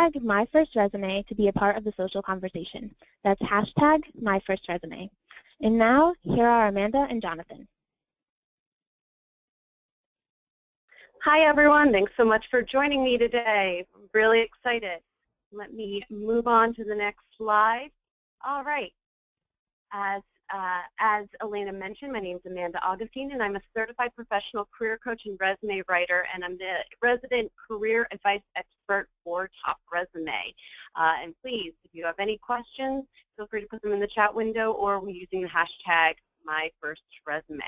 hashtag MyFirstResume to be a part of the social conversation. That's hashtag MyFirstResume. And now, here are Amanda and Jonathan. Hi, everyone. Thanks so much for joining me today. I'm really excited. Let me move on to the next slide. All right. As Elena mentioned, my name is Amanda Augustine, and I'm a certified professional career coach and resume writer, and I'm the resident career advice expert for TopResume. And please, if you have any questions, feel free to put them in the chat window or using the hashtag MyFirstResume.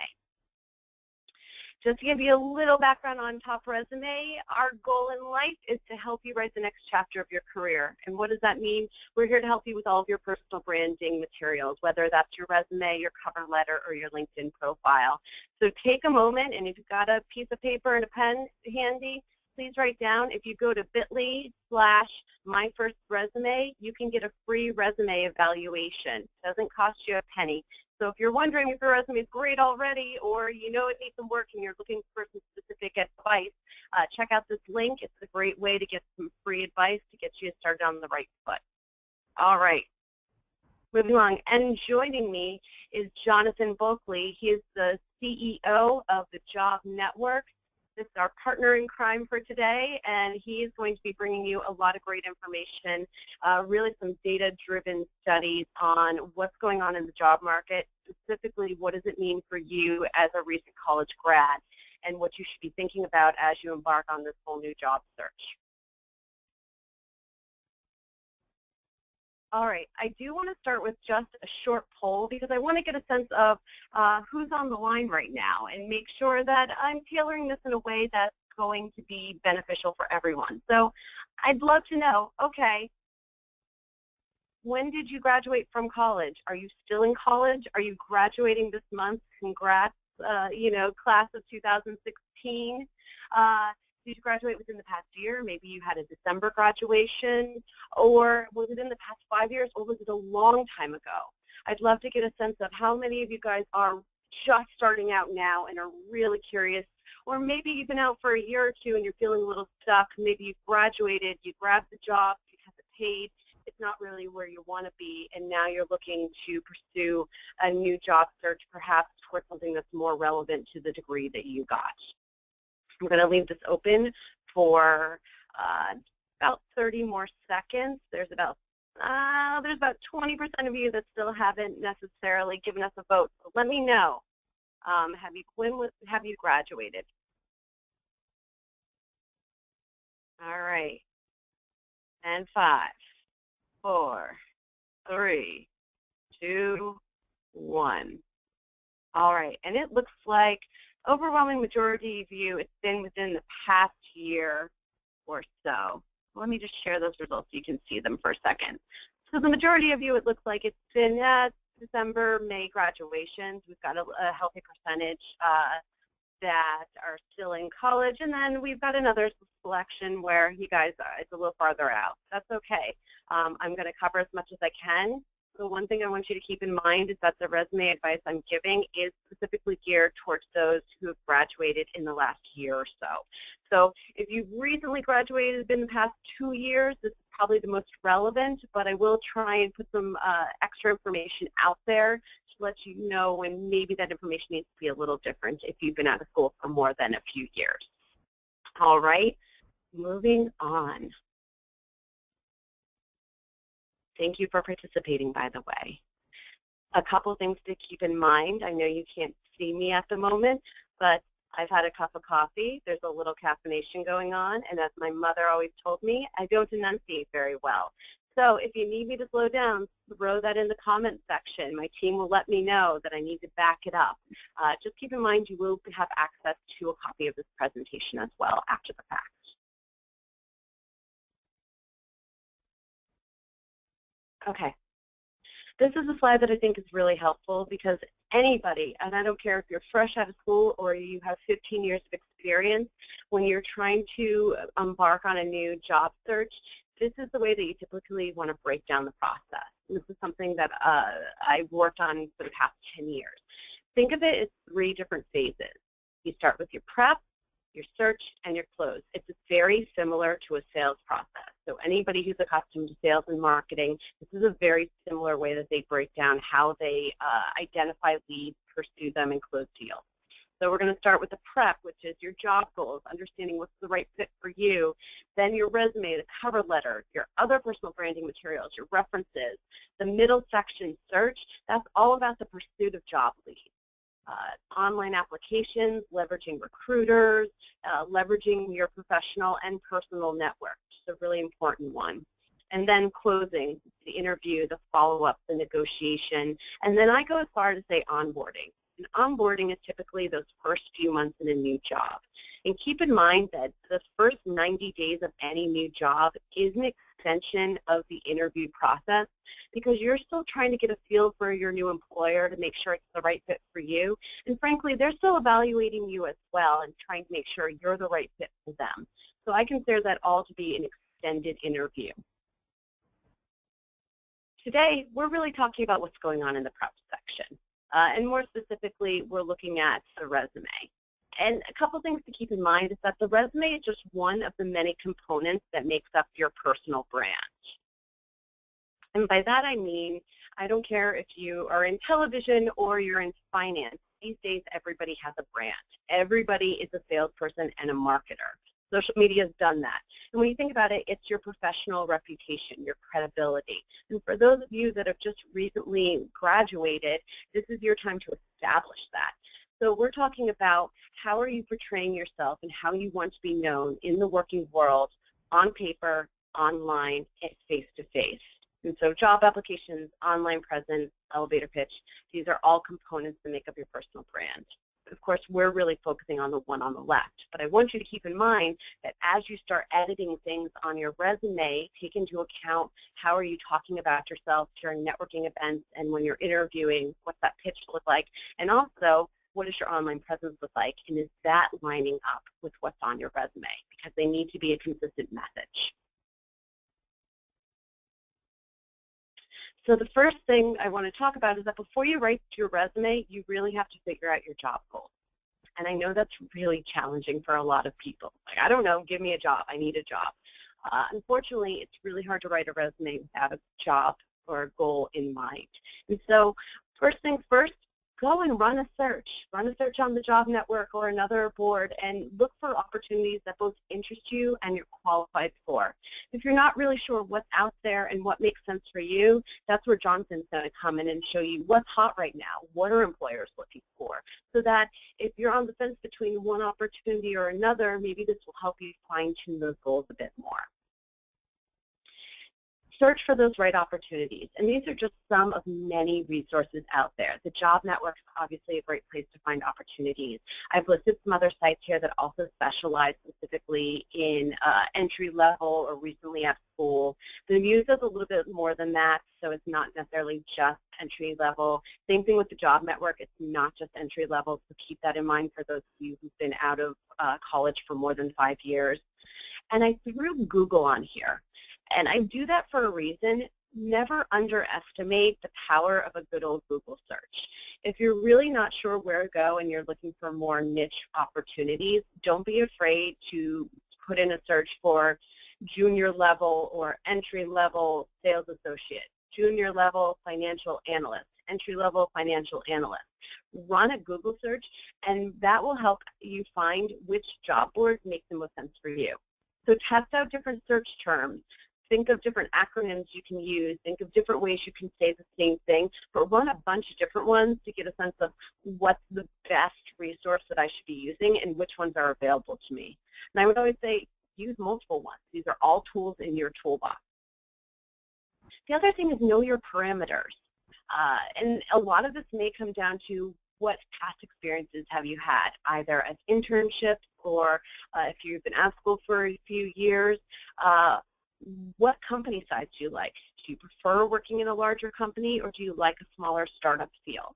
Just to give you a little background on TopResume, our goal in life is to help you write the next chapter of your career. And what does that mean? We're here to help you with all of your personal branding materials, whether that's your resume, your cover letter, or your LinkedIn profile. So take a moment, and if you've got a piece of paper and a pen handy, please write down. If you go to bit.ly/myfirstresume, you can get a free resume evaluation. It doesn't cost you a penny. So if you're wondering if your resume is great already or you know it needs some work and you're looking for some specific advice, check out this link. It's a great way to get some free advice to get you started on the right foot. All right, moving along. And joining me is Jonathan Bulkley. He is the CEO of the Job Network. This is our partner in crime for today, and he is going to be bringing you a lot of great information, really some data-driven studies on what's going on in the job market, specifically what does it mean for you as a recent college grad, and what you should be thinking about as you embark on this whole new job search. All right, I do want to start with just a short poll because I want to get a sense of who's on the line right now and make sure that I'm tailoring this in a way that's going to be beneficial for everyone. So I'd love to know, okay, when did you graduate from college? Are you still in college? Are you graduating this month? Congrats, class of 2016. Did you graduate within the past year? Maybe you had a December graduation, or was it in the past 5 years, or was it a long time ago? I'd love to get a sense of how many of you guys are just starting out now and are really curious, or maybe you've been out for a year or two and you're feeling a little stuck. Maybe you graduated, you grabbed the job because it paid, it's not really where you want to be, and now you're looking to pursue a new job search, perhaps towards something that's more relevant to the degree that you got. I'm going to leave this open for about 30 more seconds. There's about 20% of you that still haven't necessarily given us a vote. So let me know. Have you graduated? All right. And 5, 4, 3, 2, 1. All right. And it looks like overwhelming majority of you, it's been within the past year or so. Let me just share those results so you can see them for a second. So the majority of you, it looks like it's been December, May graduations. We've got a healthy percentage that are still in college, and then we've got another selection where you guys, it's a little farther out. That's okay. I'm going to cover as much as I can. So one thing I want you to keep in mind is that the resume advice I'm giving is specifically geared towards those who have graduated in the last year or so. So if you've recently graduated in the past 2 years, this is probably the most relevant, but I will try and put some extra information out there to let you know when maybe that information needs to be a little different if you've been out of school for more than a few years. All right, moving on. Thank you for participating, by the way. A couple things to keep in mind. I know you can't see me at the moment, but I've had a cup of coffee. There's a little caffeination going on, and as my mother always told me, I don't enunciate very well. So if you need me to slow down, throw that in the comment section. My team will let me know that I need to back it up. Just keep in mind you will have access to a copy of this presentation as well after the fact. Okay, this is a slide that I think is really helpful because anybody, and I don't care if you're fresh out of school or you have 15 years of experience, when you're trying to embark on a new job search, this is the way that you typically want to break down the process. This is something that I've worked on for the past 10 years. Think of it as 3 different phases. You start with your prep, your search, and your close. It's very similar to a sales process. So anybody who's accustomed to sales and marketing, this is a very similar way that they break down how they identify leads, pursue them, and close deals. So we're going to start with the prep, which is your job goals, understanding what's the right fit for you, then your resume, the cover letter, your other personal branding materials, your references, the middle section search, that's all about the pursuit of job leads. Online applications, leveraging recruiters, leveraging your professional and personal network, which is a really important one. And then closing, the interview, the follow-up, the negotiation, and then I go as far to say onboarding. And onboarding is typically those first few months in a new job. And keep in mind that the first 90 days of any new job is an extension of the interview process because you're still trying to get a feel for your new employer to make sure it's the right fit for you. And frankly, they're still evaluating you as well and trying to make sure you're the right fit for them. So I consider that all to be an extended interview. Today, we're really talking about what's going on in the prep section. And more specifically, we're looking at the resume. And a couple things to keep in mind is that the resume is just one of the many components that makes up your personal brand. And by that I mean, I don't care if you are in television or you're in finance. These days, everybody has a brand. Everybody is a salesperson and a marketer. Social media has done that. And when you think about it, it's your professional reputation, your credibility. And for those of you that have just recently graduated, this is your time to establish that. So we're talking about how are you portraying yourself and how you want to be known in the working world, on paper, online, and face-to-face. And so job applications, online presence, elevator pitch, these are all components that make up your personal brand. Of course, we're really focusing on the one on the left, but I want you to keep in mind that as you start editing things on your resume, take into account how are you talking about yourself during networking events and when you're interviewing, what's that pitch look like, and also what does your online presence look like, and is that lining up with what's on your resume, because they need to be a consistent message. So the first thing I want to talk about is that before you write your resume, you really have to figure out your job goals. And I know that's really challenging for a lot of people. Like, I don't know, give me a job, I need a job. Unfortunately, it's really hard to write a resume without a job or a goal in mind. And so first things first, go and run a search. Run a search on the job network or another board and look for opportunities that both interest you and you're qualified for. If you're not really sure what's out there and what makes sense for you, that's where Jonathan's going to come in and show you what's hot right now, what are employers looking for, so that if you're on the fence between one opportunity or another, maybe this will help you fine-tune those goals a bit more. Search for those right opportunities, and these are just some of many resources out there. The job network is obviously a great place to find opportunities. I've listed some other sites here that also specialize specifically in entry level or recently out of school. The Muse does a little bit more than that, so it's not necessarily just entry level. Same thing with the job network, it's not just entry level, so keep that in mind for those of you who've been out of college for more than 5 years. And I threw Google on here. And I do that for a reason. Never underestimate the power of a good old Google search. If you're really not sure where to go and you're looking for more niche opportunities, don't be afraid to put in a search for junior level or entry level sales associate, junior level financial analyst, entry level financial analyst. Run a Google search, and that will help you find which job boards make the most sense for you. So test out different search terms. Think of different acronyms you can use. Think of different ways you can say the same thing, but run a bunch of different ones to get a sense of what's the best resource that I should be using and which ones are available to me. And I would always say use multiple ones. These are all tools in your toolbox. The other thing is know your parameters. And a lot of this may come down to what past experiences have you had, either as internships or if you've been out of school for a few years. What company size do you like? Do you prefer working in a larger company, or do you like a smaller startup feel?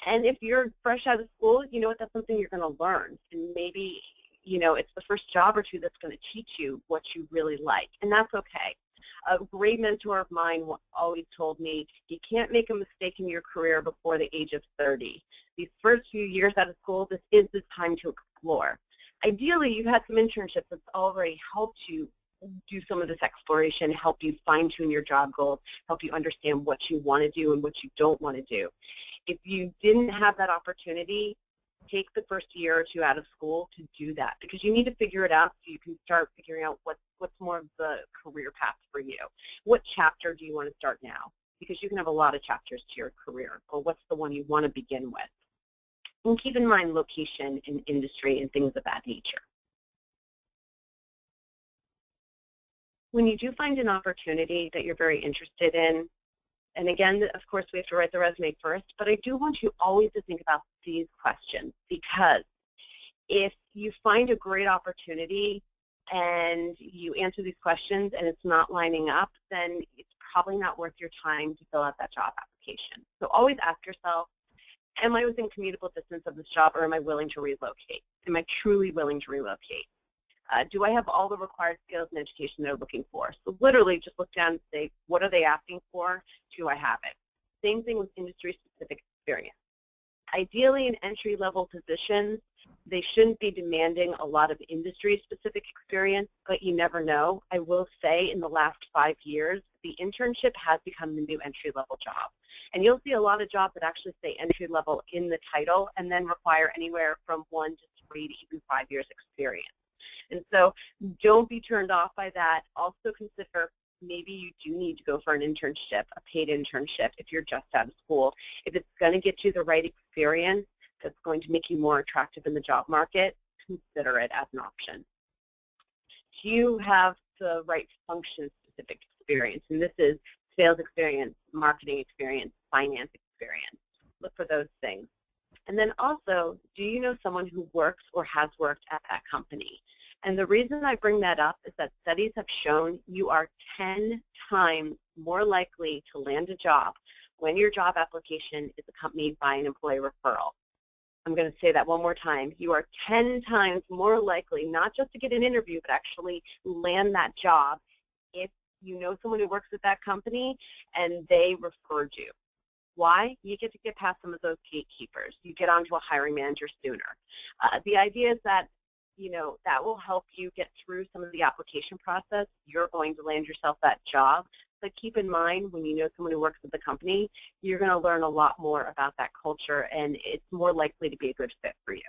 And if you're fresh out of school, you know what, that's something you're going to learn. And maybe, you know, it's the first job or two that's going to teach you what you really like, and that's okay. A great mentor of mine always told me, you can't make a mistake in your career before the age of 30. These first few years out of school, this is the time to explore. Ideally, you've had some internships that's already helped you do some of this exploration, help you fine-tune your job goals, help you understand what you want to do and what you don't want to do. If you didn't have that opportunity, take the first year or two out of school to do that, because you need to figure it out so you can start figuring out what's more of the career path for you. What chapter do you want to start now? Because you can have a lot of chapters to your career, or what's the one you want to begin with? And keep in mind location and industry and things of that nature. When you do find an opportunity that you're very interested in, and again, of course, we have to write the resume first, but I do want you always to think about these questions, because if you find a great opportunity and you answer these questions and it's not lining up, then it's probably not worth your time to fill out that job application. So always ask yourself, am I within commutable distance of this job, or am I willing to relocate? Am I truly willing to relocate? Do I have all the required skills and education they're looking for? So literally just look down and say, what are they asking for? Do I have it? Same thing with industry-specific experience. Ideally, in entry-level positions, they shouldn't be demanding a lot of industry-specific experience, but you never know. I will say in the last 5 years, the internship has become the new entry-level job. And you'll see a lot of jobs that actually say entry-level in the title and then require anywhere from 1 to 3 to even 5 years experience. And so don't be turned off by that. Also consider maybe you do need to go for an internship, a paid internship, if you're just out of school. If it's going to get you the right experience that's going to make you more attractive in the job market, consider it as an option. Do you have the right function-specific experience? And this is sales experience, marketing experience, finance experience. Look for those things. And then also, do you know someone who works or has worked at that company? And the reason I bring that up is that studies have shown you are 10 times more likely to land a job when your job application is accompanied by an employee referral. I'm going to say that one more time. You are 10 times more likely not just to get an interview, but actually land that job if you know someone who works at that company and they referred you. Why? You get to get past some of those gatekeepers. You get onto a hiring manager sooner. The idea is that, that will help you get through some of the application process. You're going to land yourself that job. But keep in mind, when you know someone who works at the company, you're going to learn a lot more about that culture, and it's more likely to be a good fit for you.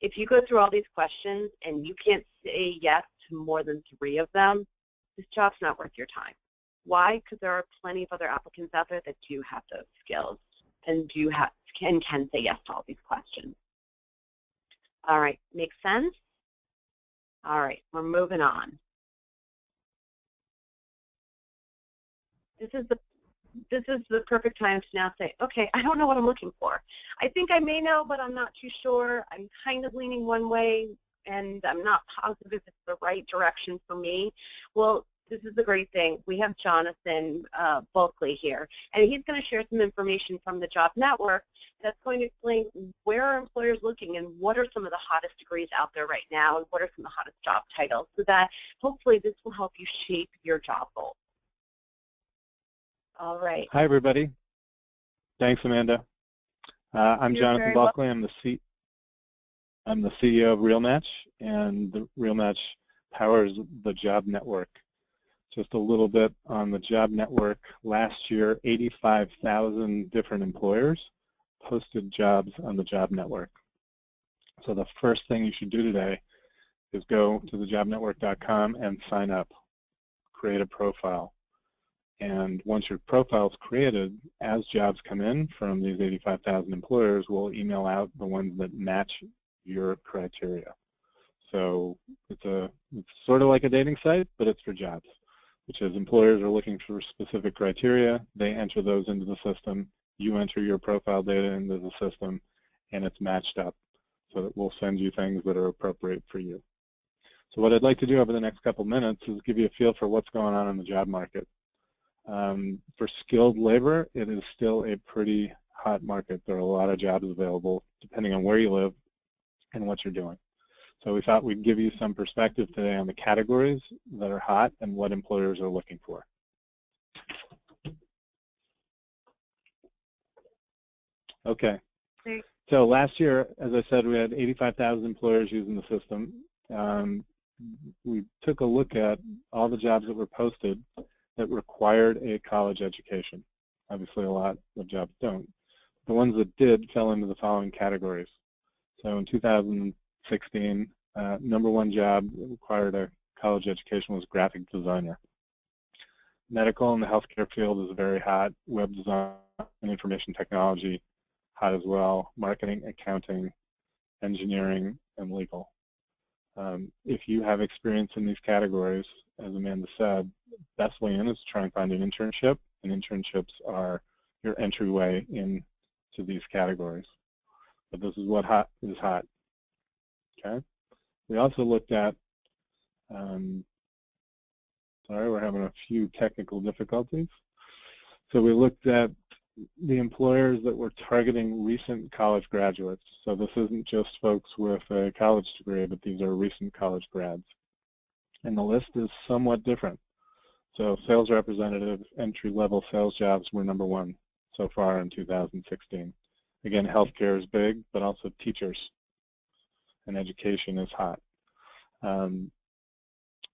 If you go through all these questions and you can't say yes to more than 3 of them, this job's not worth your time. Why? Because there are plenty of other applicants out there that do have those skills and can say yes to all these questions. All right, makes sense? All right, we're moving on. This is the perfect time to now say, okay, I don't know what I'm looking for. I think I may know, but I'm not too sure. I'm kind of leaning one way, and I'm not positive if it's the right direction for me. Well, this is the great thing. We have Jonathan Bulkley here, and he's going to share some information from the Job Network that's going to explain where are employers looking and what are some of the hottest degrees out there right now and what are some of the hottest job titles, so that hopefully this will help you shape your job goals. All right. Hi, everybody. Thanks, Amanda. I'm Jonathan Bulkley. I'm the CEO of RealMatch, and the RealMatch powers the Job Network. Just a little bit on the Job Network. Last year, 85,000 different employers posted jobs on the Job Network. So the first thing you should do today is go to thejobnetwork.com and sign up, create a profile. And once your profile is created, as jobs come in from these 85,000 employers, we'll email out the ones that match your criteria. So it's sort of like a dating site, but it's for jobs, which is employers are looking for specific criteria. They enter those into the system. You enter your profile data into the system, and it's matched up so that we'll send you things that are appropriate for you. So what I'd like to do over the next couple minutes is give you a feel for what's going on in the job market. For skilled labor, it is still a pretty hot market. There are a lot of jobs available depending on where you live and what you're doing. So we thought we'd give you some perspective today on the categories that are hot and what employers are looking for. Okay. So last year, as I said, we had 85,000 employers using the system. we took a look at all the jobs that were posted that required a college education. Obviously, a lot of jobs don't. The ones that did fell into the following categories. So in 2016, #1 job that required a college education was graphic designer. Medical and the healthcare field is very hot. Web design and information technology, hot as well. Marketing, accounting, engineering, and legal. If you have experience in these categories, as Amanda said, the best way in is to try and find an internship, and internships are your entryway into these categories. But this is what is hot. Okay. We also looked at, sorry, we're having a few technical difficulties. So we looked at the employers that were targeting recent college graduates. So this isn't just folks with a college degree, but these are recent college grads. And the list is somewhat different. So sales representative, entry-level sales jobs were #1 so far in 2016. Again, healthcare is big, but also teachers and education is hot. The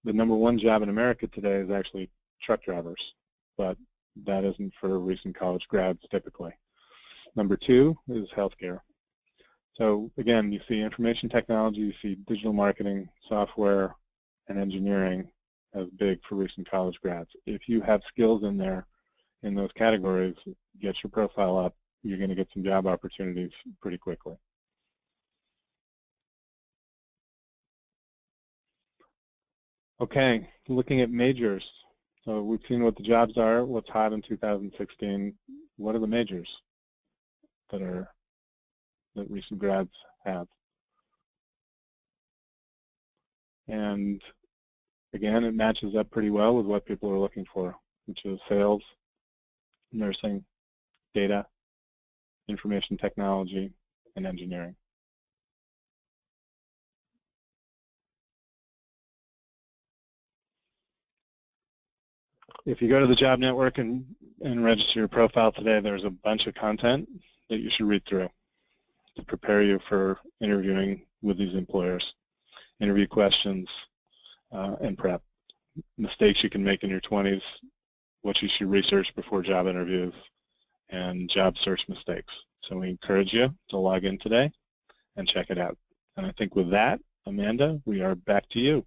#1 job in America today is actually truck drivers, but that isn't for recent college grads typically. #2 is healthcare. So again, you see information technology, you see digital marketing, software, and engineering as big for recent college grads. If you have skills in there, in those categories, get your profile up, you're going to get some job opportunities pretty quickly. Okay, looking at majors. So we've seen what the jobs are, what's hot in 2016. What are the majors that recent grads have? And again, it matches up pretty well with what people are looking for, which is sales, nursing, data, information technology, and engineering. If you go to the job network and register your profile today, there's a bunch of content that you should read through to prepare you for interviewing with these employers. Interview questions and prep. Mistakes you can make in your 20s, what you should research before job interviews, and job search mistakes. So we encourage you to log in today and check it out. And I think with that, Amanda, we are back to you.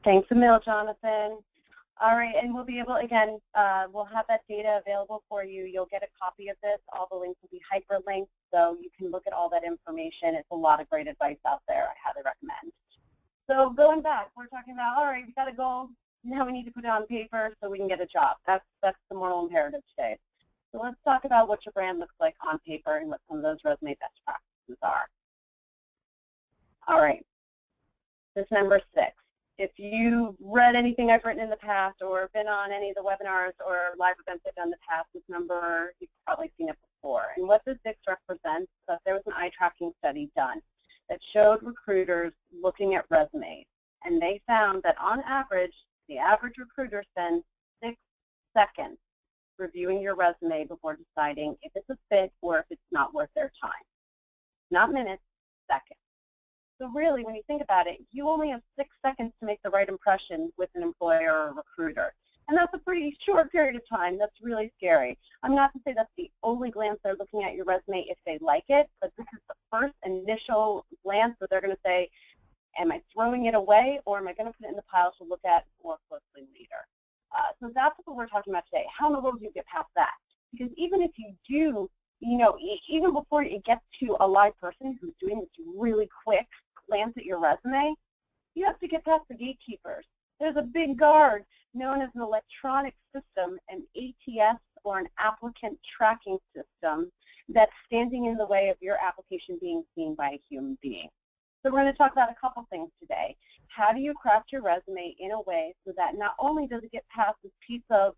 Thanks a mil, Jonathan. All right, and we'll be able, again, we'll have that data available for you. You'll get a copy of this. All the links will be hyperlinked, so you can look at all that information. It's a lot of great advice out there. I highly recommend. So going back, we're talking about, all right, we got a goal. Now we need to put it on paper so we can get a job. That's the moral imperative today. So let's talk about what your brand looks like on paper and what some of those resume best practices are. All right, this number 6. If you've read anything I've written in the past or been on any of the webinars or live events I've done in the past, this number, you've probably seen it before. And what this 6 represents, so there was an eye tracking study done that showed recruiters looking at resumes. And they found that on average, the average recruiter spends 6 seconds reviewing your resume before deciding if it's a fit or if it's not worth their time. Not minutes, seconds. So really, when you think about it, you only have 6 seconds to make the right impression with an employer or a recruiter. And that's a pretty short period of time. That's really scary. I'm not to say that's the only glance they're looking at your resume if they like it, but this is the first initial glance that they're going to say, am I throwing it away or am I going to put it in the pile to look at more closely later? So that's what we're talking about today. How in the world do you get past that? Because even if you do, even before it gets to a live person who's doing this really quick glance at your resume, you have to get past the gatekeepers. There's a big guard known as an electronic system, an ATS or an applicant tracking system that's standing in the way of your application being seen by a human being. So we're going to talk about a couple things today. How do you craft your resume in a way so that not only does it get past this piece of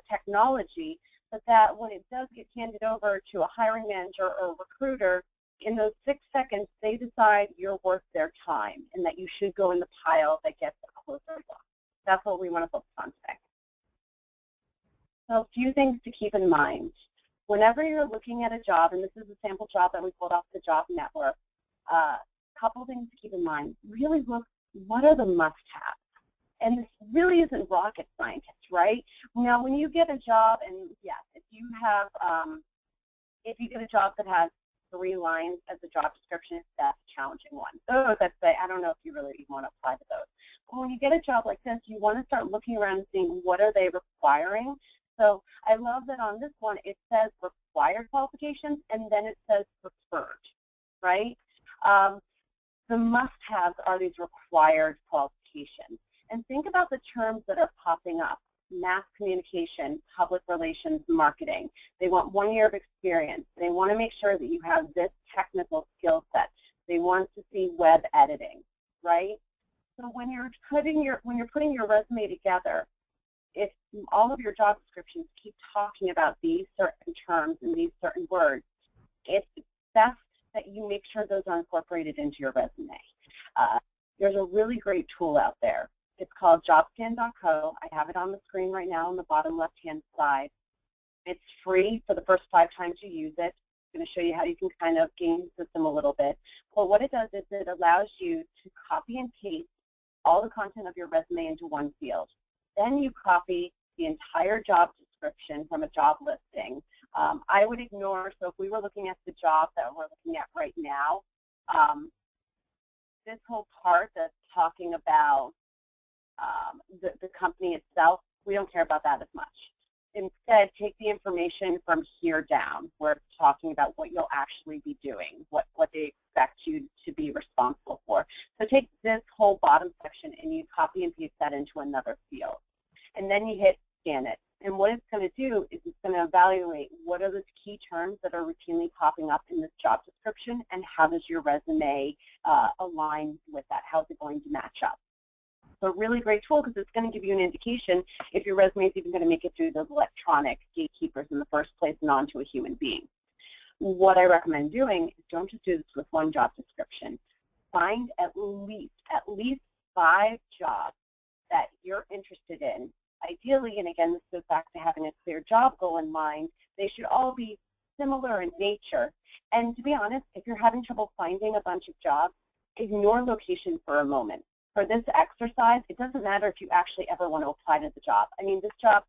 technology, but that when it does get handed over to a hiring manager or a recruiter, in those 6 seconds, they decide you're worth their time and that you should go in the pile that gets a closer look. That's what we want to focus on today. So a few things to keep in mind. Whenever you're looking at a job, and this is a sample job that we pulled off the job network, couple things to keep in mind. Really look, what are the must-haves? And this really isn't rocket science, right? Now, when you get a job, and yes, if you get a job that has 3 lines as a job description, that's a challenging one. Those, I'd say, I don't know if you really even want to apply to those. But when you get a job like this, you want to start looking around and seeing what are they requiring. So I love that on this one, it says required qualifications, and then it says preferred, right? The must-haves are these required qualifications. And think about the terms that are popping up: mass communication, public relations, marketing. They want 1 year of experience. They want to make sure that you have this technical skill set. They want to see web editing, right? So when you're putting your resume together, if all of your job descriptions keep talking about these certain terms and these certain words, it's best that you make sure those are incorporated into your resume. There's a really great tool out there. It's called jobscan.co. I have it on the screen right now on the bottom left-hand side. It's free for the first 5 times you use it. I'm going to show you how you can kind of game the system a little bit. But what it does is it allows you to copy and paste all the content of your resume into one field. Then you copy the entire job description from a job listing. I would ignore, so if we were looking at the job that we're looking at right now, this whole part that's talking about the company itself, we don't care about that as much. Instead, take the information from here down, where it's talking about what you'll actually be doing, what they expect you to be responsible for. So take this whole bottom section and you copy and paste that into another field. And then you hit scan it. And what it's going to do is it's going to evaluate what are the key terms that are routinely popping up in this job description, and how does your resume align with that? How is it going to match up? So a really great tool, because it's going to give you an indication if your resume is even going to make it through those electronic gatekeepers in the first place and onto a human being. What I recommend doing is don't just do this with one job description. Find at least 5 jobs that you're interested in. Ideally, and again, this goes back to having a clear job goal in mind, they should all be similar in nature. And to be honest, if you're having trouble finding a bunch of jobs, ignore location for a moment. For this exercise, it doesn't matter if you actually ever want to apply to the job. I mean, this job,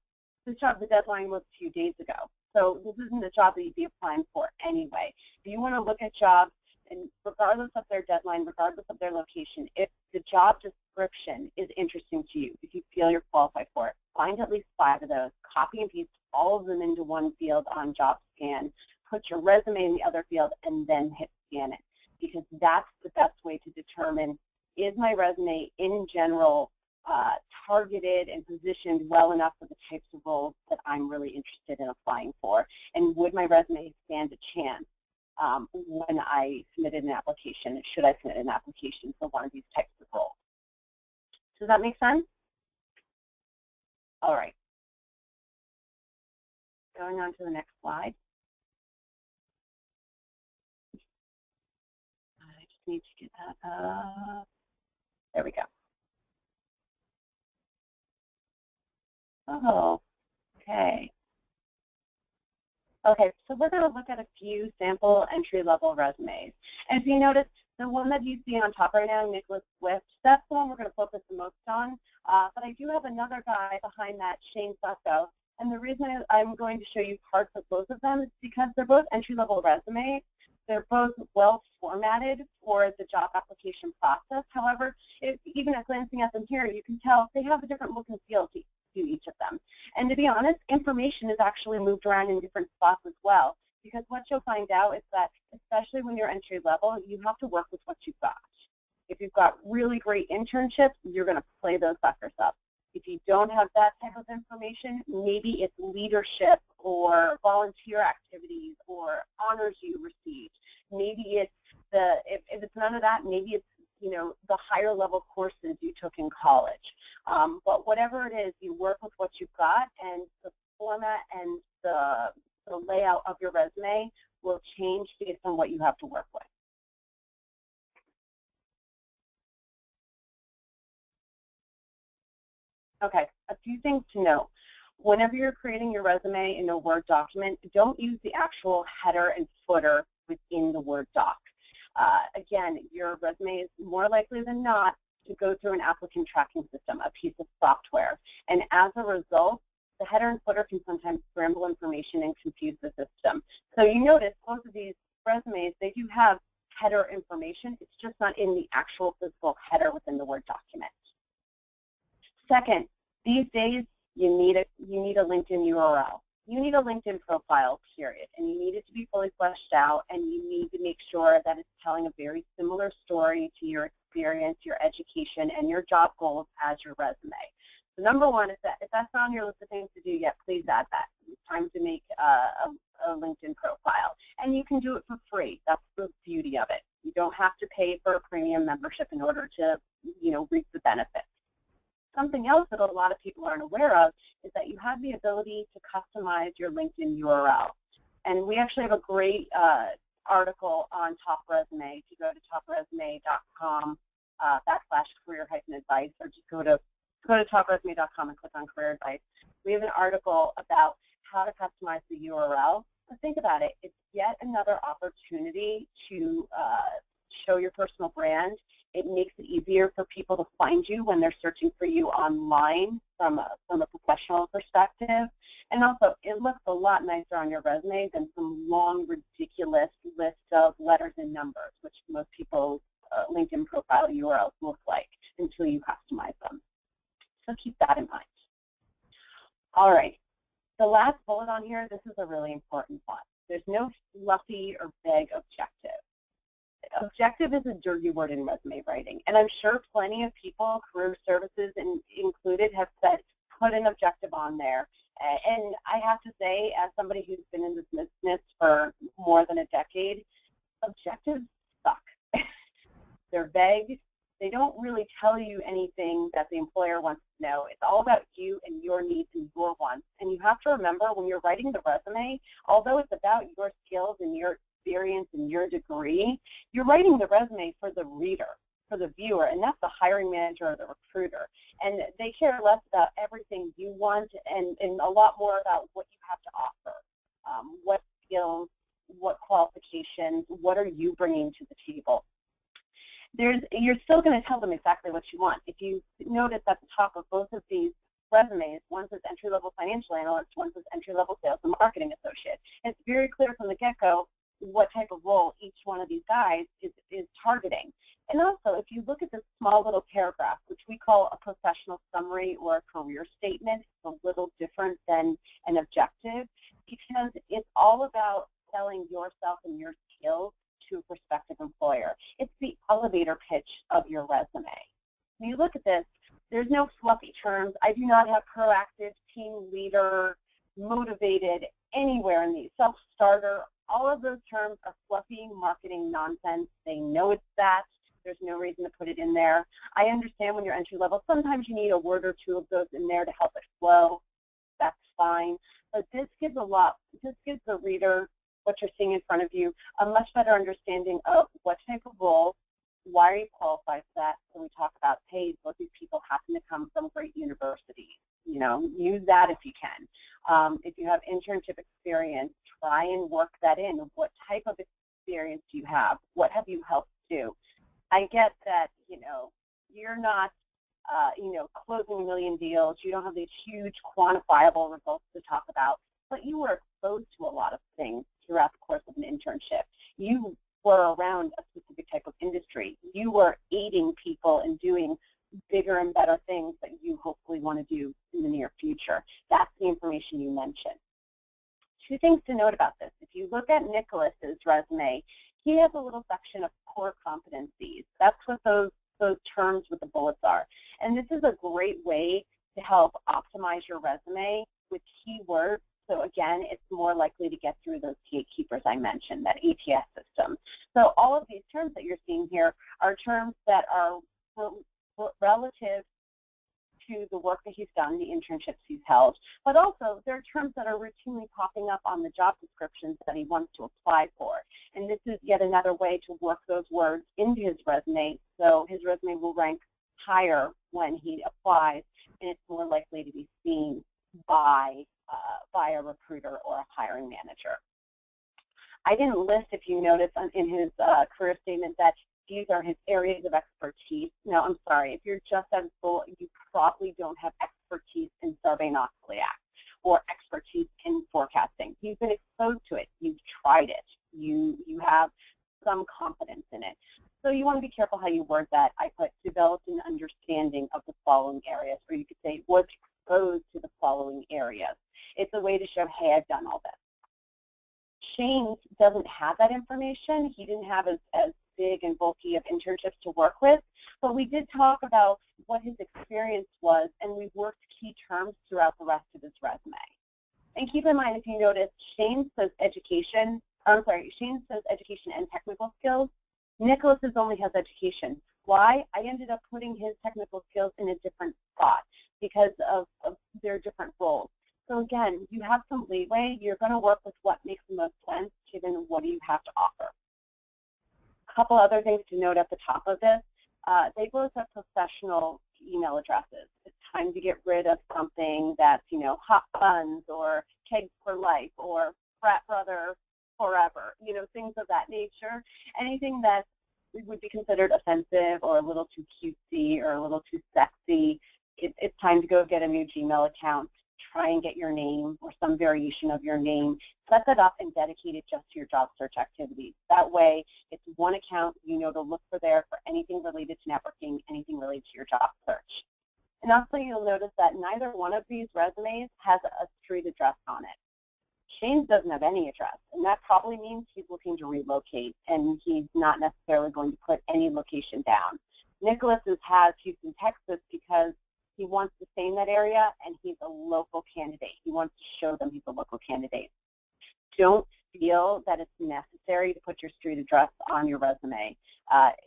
the deadline was a few days ago. So this isn't a job that you'd be applying for anyway. If you want to look at jobs, and regardless of their deadline, regardless of their location, if the job description is interesting to you, if you feel you're qualified for it, find at least 5 of those, copy and paste all of them into one field on JobScan, put your resume in the other field, and then hit scan it. Because that's the best way to determine, is my resume in general targeted and positioned well enough for the types of roles that I'm really interested in applying for? And would my resume stand a chance when I submitted an application? Should I submit an application for one of these types of roles? Does that make sense? All right. Going on to the next slide. I just need to get that up. There we go. Oh, okay. Okay, so we're going to look at a few sample entry-level resumes. And if you notice, the one that you see on top right now, Nicholas Swift, that's the one we're going to focus the most on. But I do have another guy behind that, Shane Succo. And the reason I'm going to show you parts of both of them is because they're both entry-level resumes. They're both well formatted for the job application process. However, even at glancing at them here, you can tell they have a different look and feel to each of them. And to be honest, information is actually moved around in different spots as well, because what you'll find out is that, especially when you're entry level, you have to work with what you've got. If you've got really great internships, you're going to play those suckers up. If you don't have that type of information, maybe it's leadership or volunteer activities or honors you received. Maybe it's if it's none of that, maybe it's the higher level courses you took in college. But whatever it is, you work with what you've got, and the format and the layout of your resume will change based on what you have to work with. Okay, a few things to note. Whenever you're creating your resume in a Word document, don't use the actual header and footer within the Word doc. Again, your resume is more likely than not to go through an applicant tracking system, a piece of software. And as a result, the header and footer can sometimes scramble information and confuse the system. So you notice both of these resumes, they do have header information. It's just not in the actual physical header within the Word document. Second, these days you need a LinkedIn URL. You need a LinkedIn profile, period, and you need it to be fully fleshed out, and you need to make sure that it's telling a very similar story to your experience, your education, and your job goals as your resume. So number one, if that's not on your list of things to do yet, please add that. It's time to make a LinkedIn profile, and you can do it for free. That's the beauty of it. You don't have to pay for a premium membership in order to, reap the benefits. Something else that a lot of people aren't aware of is that you have the ability to customize your LinkedIn URL. And we actually have a great article on TopResume. If you go to topresume.com /career-advice, or just go to topresume.com and click on career advice. We have an article about how to customize the URL. But think about it. It's yet another opportunity to show your personal brand. It makes it easier for people to find you when they're searching for you online from a professional perspective. And also, it looks a lot nicer on your resume than some long, ridiculous list of letters and numbers, which most people's LinkedIn profile URLs look like until you customize them. So keep that in mind. All right. The last bullet on here, this is a really important one. There's no fluffy or vague objective. Objective is a dirty word in resume writing, and I'm sure plenty of people, career services included, have said, put an objective on there. And I have to say, as somebody who's been in this business for more than a decade, objectives suck. They're vague. They don't really tell you anything that the employer wants to know. It's all about you and your needs and your wants. And you have to remember, when you're writing the resume, although it's about your skills and your experience and your degree, you're writing the resume for the reader, for the viewer, and that's the hiring manager or the recruiter. And they care less about everything you want and a lot more about what you have to offer. What skills, what qualifications, what are you bringing to the table? You're still going to tell them exactly what you want. If you notice at the top of both of these resumes, one says entry-level financial analyst, one says entry-level sales and marketing associate. It's very clear from the get-go what type of role each one of these guys is targeting. And also, if you look at this small little paragraph, which we call a professional summary or a career statement, it's a little different than an objective, because it's all about selling yourself and your skills to a prospective employer. It's the elevator pitch of your resume. When you look at this, there's no fluffy terms. I do not have proactive, team leader, motivated, anywhere in these. Self-starter, all of those terms are fluffy marketing nonsense. They know it's that. There's no reason to put it in there. I understand when you're entry level, sometimes you need a word or two of those in there to help it flow. That's fine. But this gives the reader, what you're seeing in front of you, a much better understanding of what type of role, why are you qualified for that. So we talk about, hey, both these people happen to come from great universities. Use that if you can. If you have internship experience, try and work that in. What type of experience do you have? What have you helped do? I get that, you're not, closing a million deals. You don't have these huge quantifiable results to talk about, but you were exposed to a lot of things throughout the course of an internship. You were around a specific type of industry. You were aiding people in doing bigger and better things that you hopefully want to do in the near future. That's the information you mentioned. Two things to note about this. If you look at Nicholas's resume, he has a little section of core competencies. That's what those terms with the bullets are. And this is a great way to help optimize your resume with keywords. So again, it's more likely to get through those gatekeepers I mentioned, that ATS system. So all of these terms that you're seeing here are terms that are relative to the work that he's done, the internships he's held, but also there are terms that are routinely popping up on the job descriptions that he wants to apply for. And this is yet another way to work those words into his resume, so his resume will rank higher when he applies, and it's more likely to be seen by a recruiter or a hiring manager. I didn't list, if you notice in his career statement, that these are his areas of expertise. No, I'm sorry. If you're just out of school, you probably don't have expertise in Sarbanes-Oxley Act or expertise in forecasting. You've been exposed to it. You've tried it. You have some confidence in it. So you want to be careful how you word that. I put developed an understanding of the following areas, or you could say was exposed to the following areas. It's a way to show, hey, I've done all this. Shane's doesn't have that information. He didn't have as big and bulky of internships to work with, but we did talk about what his experience was, and we worked key terms throughout the rest of his resume. And keep in mind, if you notice, Shane says education and technical skills. Nicholas's only has education. Why? I ended up putting his technical skills in a different spot because of their different roles. So again, you have some leeway. You're going to work with what makes the most sense given what do you have to offer. A couple other things to note at the top of this. They both have professional email addresses. It's time to get rid of something that's, hot buns or kegs for life or frat brother forever, things of that nature. Anything that would be considered offensive or a little too cutesy or a little too sexy, it's time to go get a new Gmail account. Try and get your name or some variation of your name. Set that up and dedicate it just to your job search activities. That way, it's one account to look for there for anything related to networking, anything related to your job search. And also, you'll notice that neither one of these resumes has a street address on it. Shane's doesn't have any address, and that probably means he's looking to relocate, and he's not necessarily going to put any location down. Nicholas's has Houston, Texas, because he wants to stay in that area, and he's a local candidate. He wants to show them he's a local candidate. Don't feel that it's necessary to put your street address on your resume.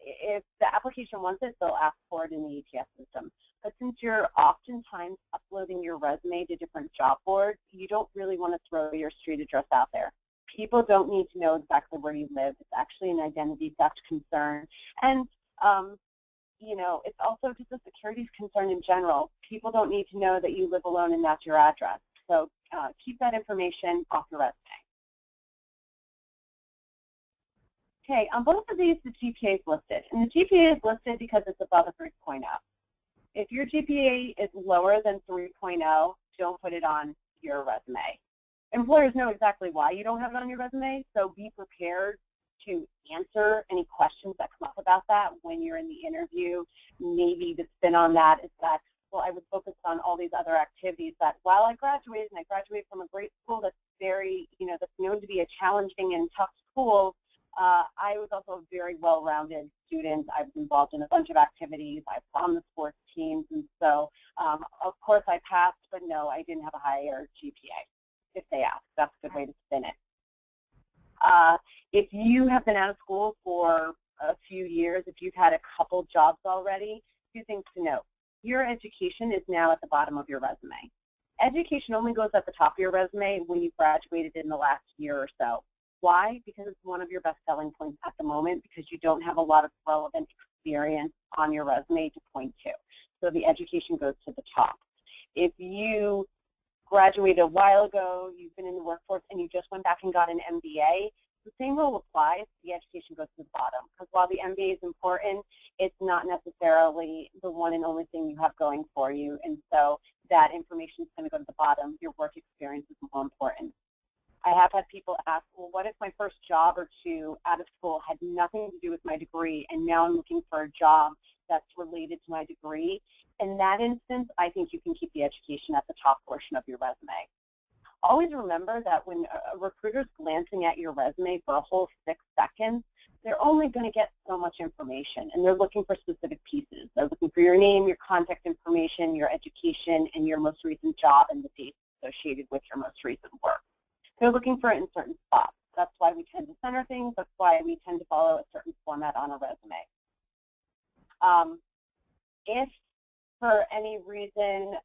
If the application wants it, they'll ask for it in the ATS system. But since you're oftentimes uploading your resume to different job boards, you don't really want to throw your street address out there. People don't need to know exactly where you live. It's actually an identity theft concern. And it's also just a security concern in general. People don't need to know that you live alone and that's your address. So keep that information off your resume. Okay, on both of these, the GPA is listed. And the GPA is listed because it's above a 3.0. If your GPA is lower than 3.0, don't put it on your resume. Employers know exactly why you don't have it on your resume, so be prepared to answer any questions that come up about that when you're in the interview. Maybe the spin on that is that, well, I was focused on all these other activities that while I graduated, and I graduated from a great school that's very, that's known to be a challenging and tough school, I was also a very well-rounded student. I was involved in a bunch of activities. I was on the sports teams, and so, of course, I passed, but no, I didn't have a higher GPA, if they ask. That's a good way to spin it. If you have been out of school for a few years, if you've had a couple jobs already, two things to note. Your education is now at the bottom of your resume. Education only goes at the top of your resume when you graduated in the last year or so. Why? Because it's one of your best selling points at the moment because you don't have a lot of relevant experience on your resume to point to. So the education goes to the top. If you graduated a while ago, you've been in the workforce, and you just went back and got an MBA, the same rule applies. The education goes to the bottom. Because while the MBA is important, it's not necessarily the one and only thing you have going for you. And so that information is going to go to the bottom. Your work experience is more important. I have had people ask, well, what if my first job or two out of school had nothing to do with my degree, and now I'm looking for a job that's related to my degree? In that instance, I think you can keep the education at the top portion of your resume. Always remember that when a recruiter's glancing at your resume for a whole 6 seconds, they're only going to get so much information, and they're looking for specific pieces. They're looking for your name, your contact information, your education, and your most recent job and the dates associated with your most recent work. They're looking for it in certain spots. That's why we tend to center things. That's why we tend to follow a certain format on a resume. If for any reason,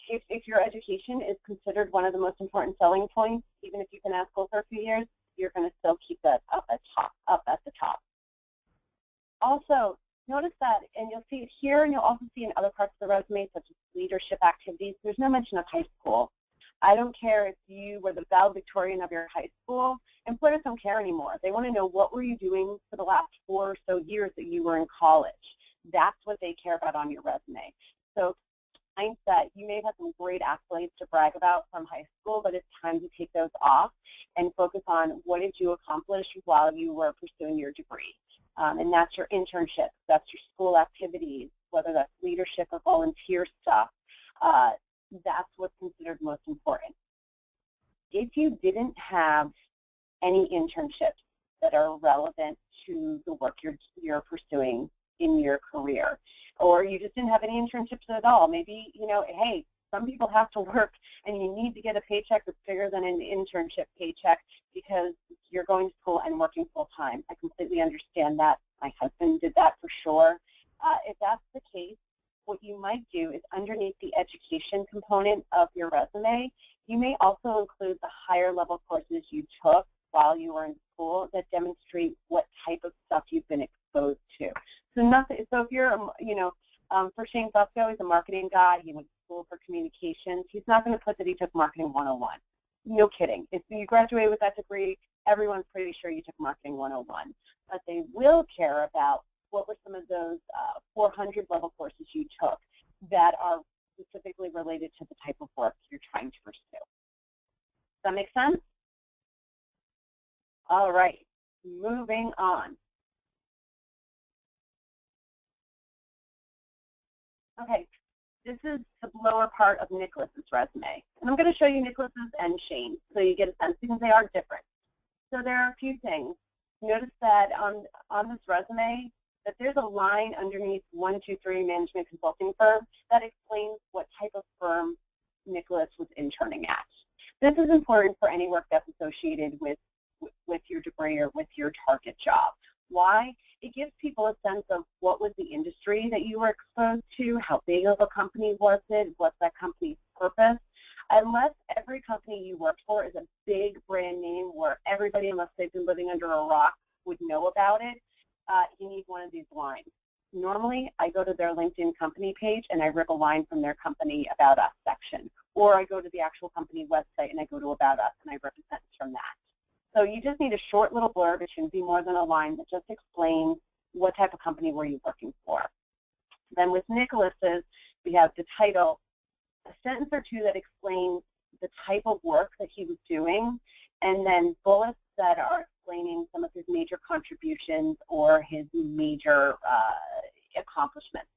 if your education is considered one of the most important selling points, even if you've been at school for a few years, you're going to still keep that up at the top. Also, notice that, and you'll see it here, and you'll also see in other parts of the resume, such as leadership activities, there's no mention of high school. I don't care if you were the valedictorian of your high school. Employers don't care anymore. They want to know what were you doing for the last 4 or so years that you were in college. That's what they care about on your resume. So mindset, you may have had some great accolades to brag about from high school, but it's time to take those off and focus on what did you accomplish while you were pursuing your degree. And that's your internships, that's your school activities, whether that's leadership or volunteer stuff. That's what's considered most important. If you didn't have any internships that are relevant to the work you're pursuing in your career, or you just didn't have any internships at all, maybe, hey, some people have to work and you need to get a paycheck that's bigger than an internship paycheck because you're going to school and working full time. I completely understand that. My husband did that for sure. If that's the case, what you might do is underneath the education component of your resume, you may also include the higher level courses you took while you were in school that demonstrate what type of stuff you've been exposed to. So if you're, for Shane Fusco, he's a marketing guy. He went to school for communications. He's not going to put that he took marketing 101. No kidding. If you graduate with that degree, everyone's pretty sure you took marketing 101. But they will care about what were some of those 400 level courses you took that are specifically related to the type of work you're trying to pursue. Does that make sense? All right, moving on. Okay, this is the lower part of Nicholas's resume. And I'm going to show you Nicholas's and Shane's so you get a sense because they are different. So there are a few things. Notice that on this resume that there's a line underneath 123 Management Consulting Firm that explains what type of firm Nicholas was interning at. This is important for any work that's associated with your degree or with your target job. Why? It gives people a sense of what was the industry that you were exposed to, how big of a company was it, what's that company's purpose. Unless every company you work for is a big brand name where everybody, unless they've been living under a rock, would know about it, you need one of these lines. Normally, I go to their LinkedIn company page and I rip a line from their company About Us section. Or I go to the actual company website and I go to About Us and I rip a sentence from that. So you just need a short little blurb. It shouldn't be more than a line that just explains what type of company were you working for. Then with Nicholas's, we have the title, a sentence or two that explains the type of work that he was doing, and then bullets that are explaining some of his major contributions or his major accomplishments.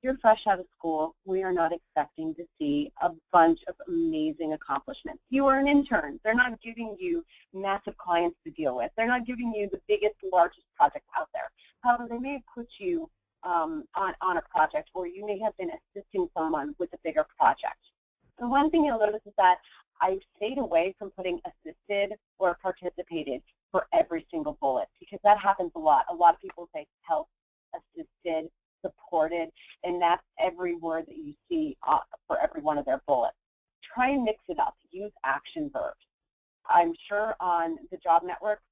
You're fresh out of school. We are not expecting to see a bunch of amazing accomplishments. You are an intern. They're not giving you massive clients to deal with. They're not giving you the biggest, largest project out there. However, they may have put you on a project, or you may have been assisting someone with a bigger project. So one thing you'll notice is that I stayed away from putting assisted or participated for every single bullet because that happens a lot. A lot of people say help, assisted, supported, and that's every word that you see for every one of their bullets. Try and mix it up. Use action verbs. I'm sure on the Job Network's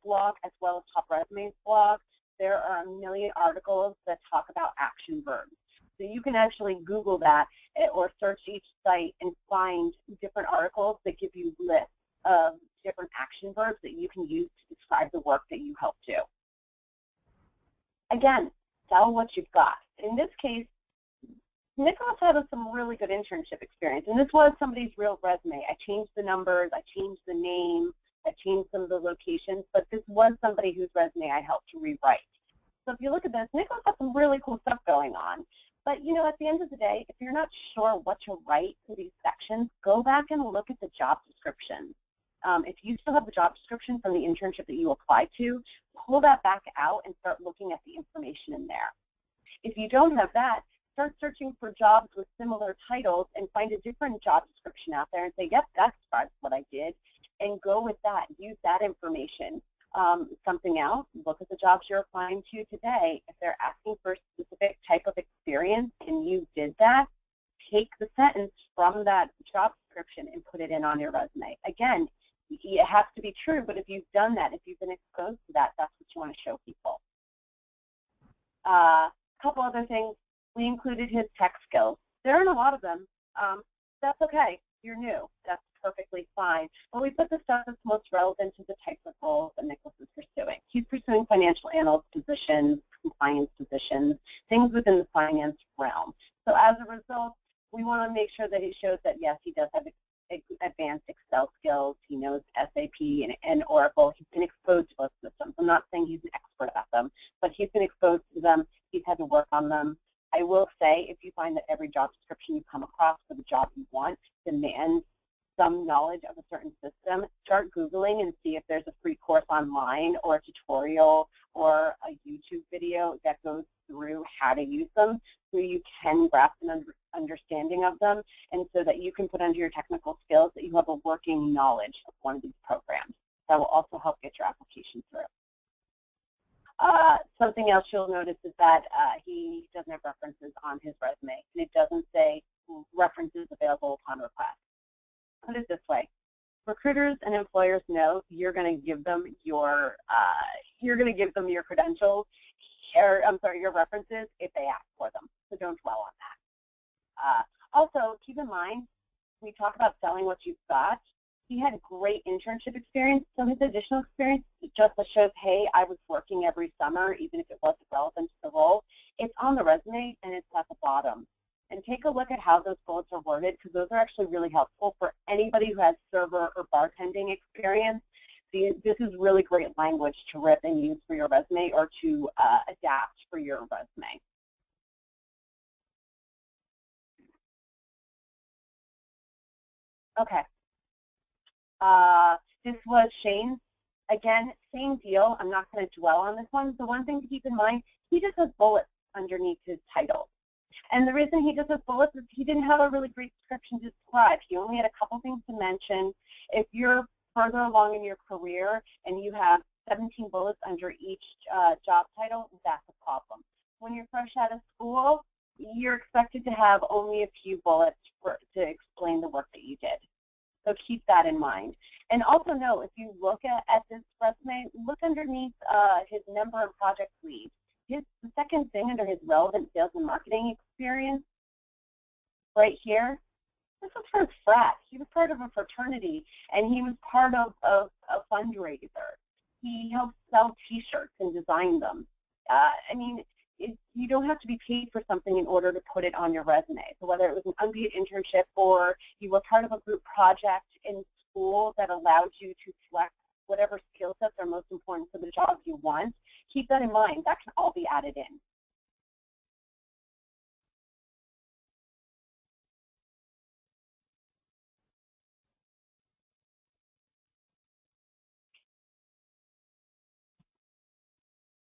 blog as well as TopResume's blog, there are a million articles that talk about action verbs. So you can actually Google that or search each site and find different articles that give you lists of different action verbs that you can use to describe the work that you help do. Again, sell what you've got. In this case, Nicholas had some really good internship experience, and this was somebody's real resume. I changed the numbers, I changed the name, I changed some of the locations, but this was somebody whose resume I helped to rewrite. So if you look at this, Nicholas had some really cool stuff going on. But, at the end of the day, if you're not sure what to write for these sections, go back and look at the job description. If you still have the job description from the internship that you applied to, pull that back out and start looking at the information in there. If you don't have that, start searching for jobs with similar titles and find a different job description out there and say, yep, that describes what I did, and go with that. Use that information. Something else, look at the jobs you're applying to today. If they're asking for a specific type of experience and you did that, take the sentence from that job description and put it in on your resume. Again, it has to be true, but if you've done that, if you've been exposed to that, that's what you want to show people. A couple other things. We included his tech skills. There aren't a lot of them. That's okay. you're new. That's perfectly fine. But we put the stuff that's most relevant to the types of roles that Nicholas is pursuing. He's pursuing financial analyst positions, compliance positions, things within the finance realm. So as a result, we want to make sure that he shows that, yes, he does have advanced Excel skills. He knows SAP and Oracle. He's been exposed to those systems. I'm not saying he's an expert at them, but he's been exposed to them. He's had to work on them. I will say, if you find that every job description you come across for the job you want demands some knowledge of a certain system, start Googling and see if there's a free course online or a tutorial or a YouTube video that goes through how to use them so you can grasp an understanding of them, and so that you can put under your technical skills that you have a working knowledge of one of these programs. That will also help get your application through. Something else you'll notice is that he doesn't have references on his resume, and it doesn't say references available upon request. Put it this way: recruiters and employers know you're going to give them your credentials, or I'm sorry, your references if they ask for them. So don't dwell on that. Also, keep in mind, we talk about selling what you've got. He had great internship experience, so his additional experience just shows, hey, I was working every summer, even if it wasn't relevant to the role. It's on the resume, and it's at the bottom. And take a look at how those bullets are worded, because those are actually really helpful for anybody who has server or bartending experience. This is really great language to rip and use for your resume, or to adapt for your resume. Okay. This was Shane's. Again, same deal. I'm not going to dwell on this one. The one thing to keep in mind, he just has bullets underneath his title. And the reason he just has bullets is he didn't have a really great description to describe. He only had a couple things to mention. If you're further along in your career and you have 17 bullets under each job title, that's a problem. When you're fresh out of school, you're expected to have only a few bullets to explain the work that you did. So keep that in mind. And also know, if you look at this resume, look underneath his member and project lead. The second thing under his relevant sales and marketing experience, right here, this was for his frat. He was part of a fraternity, and he was part of a fundraiser. He helped sell T-shirts and design them. I mean, you don't have to be paid for something in order to put it on your resume. So whether it was an unpaid internship or you were part of a group project in school that allowed you to flex whatever skill sets are most important for the job you want, keep that in mind. That can all be added in.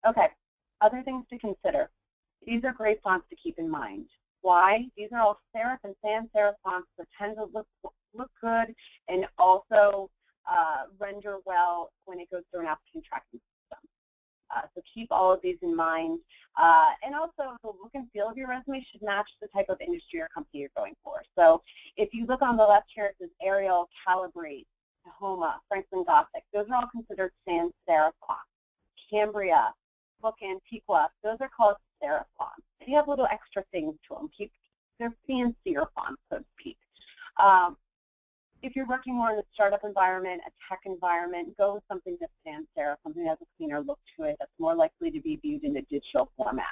Okay, other things to consider. These are great fonts to keep in mind. Why? These are all serif and sans serif fonts that tend to look good and also render well when it goes through an applicant tracking system. So keep all of these in mind. And also, the look and feel of your resume should match the type of industry or company you're going for. So if you look on the left here, it says Arial, Calibrate, Tahoma, Franklin Gothic. Those are all considered sans serif fonts. Cambria, Book Antiqua, those are called serif fonts. They have little extra things to them. They're fancier fonts, so to speak. If you're working more in a startup environment, a tech environment, go with something that's sans serif, something that has a cleaner look to it, that's more likely to be viewed in a digital format.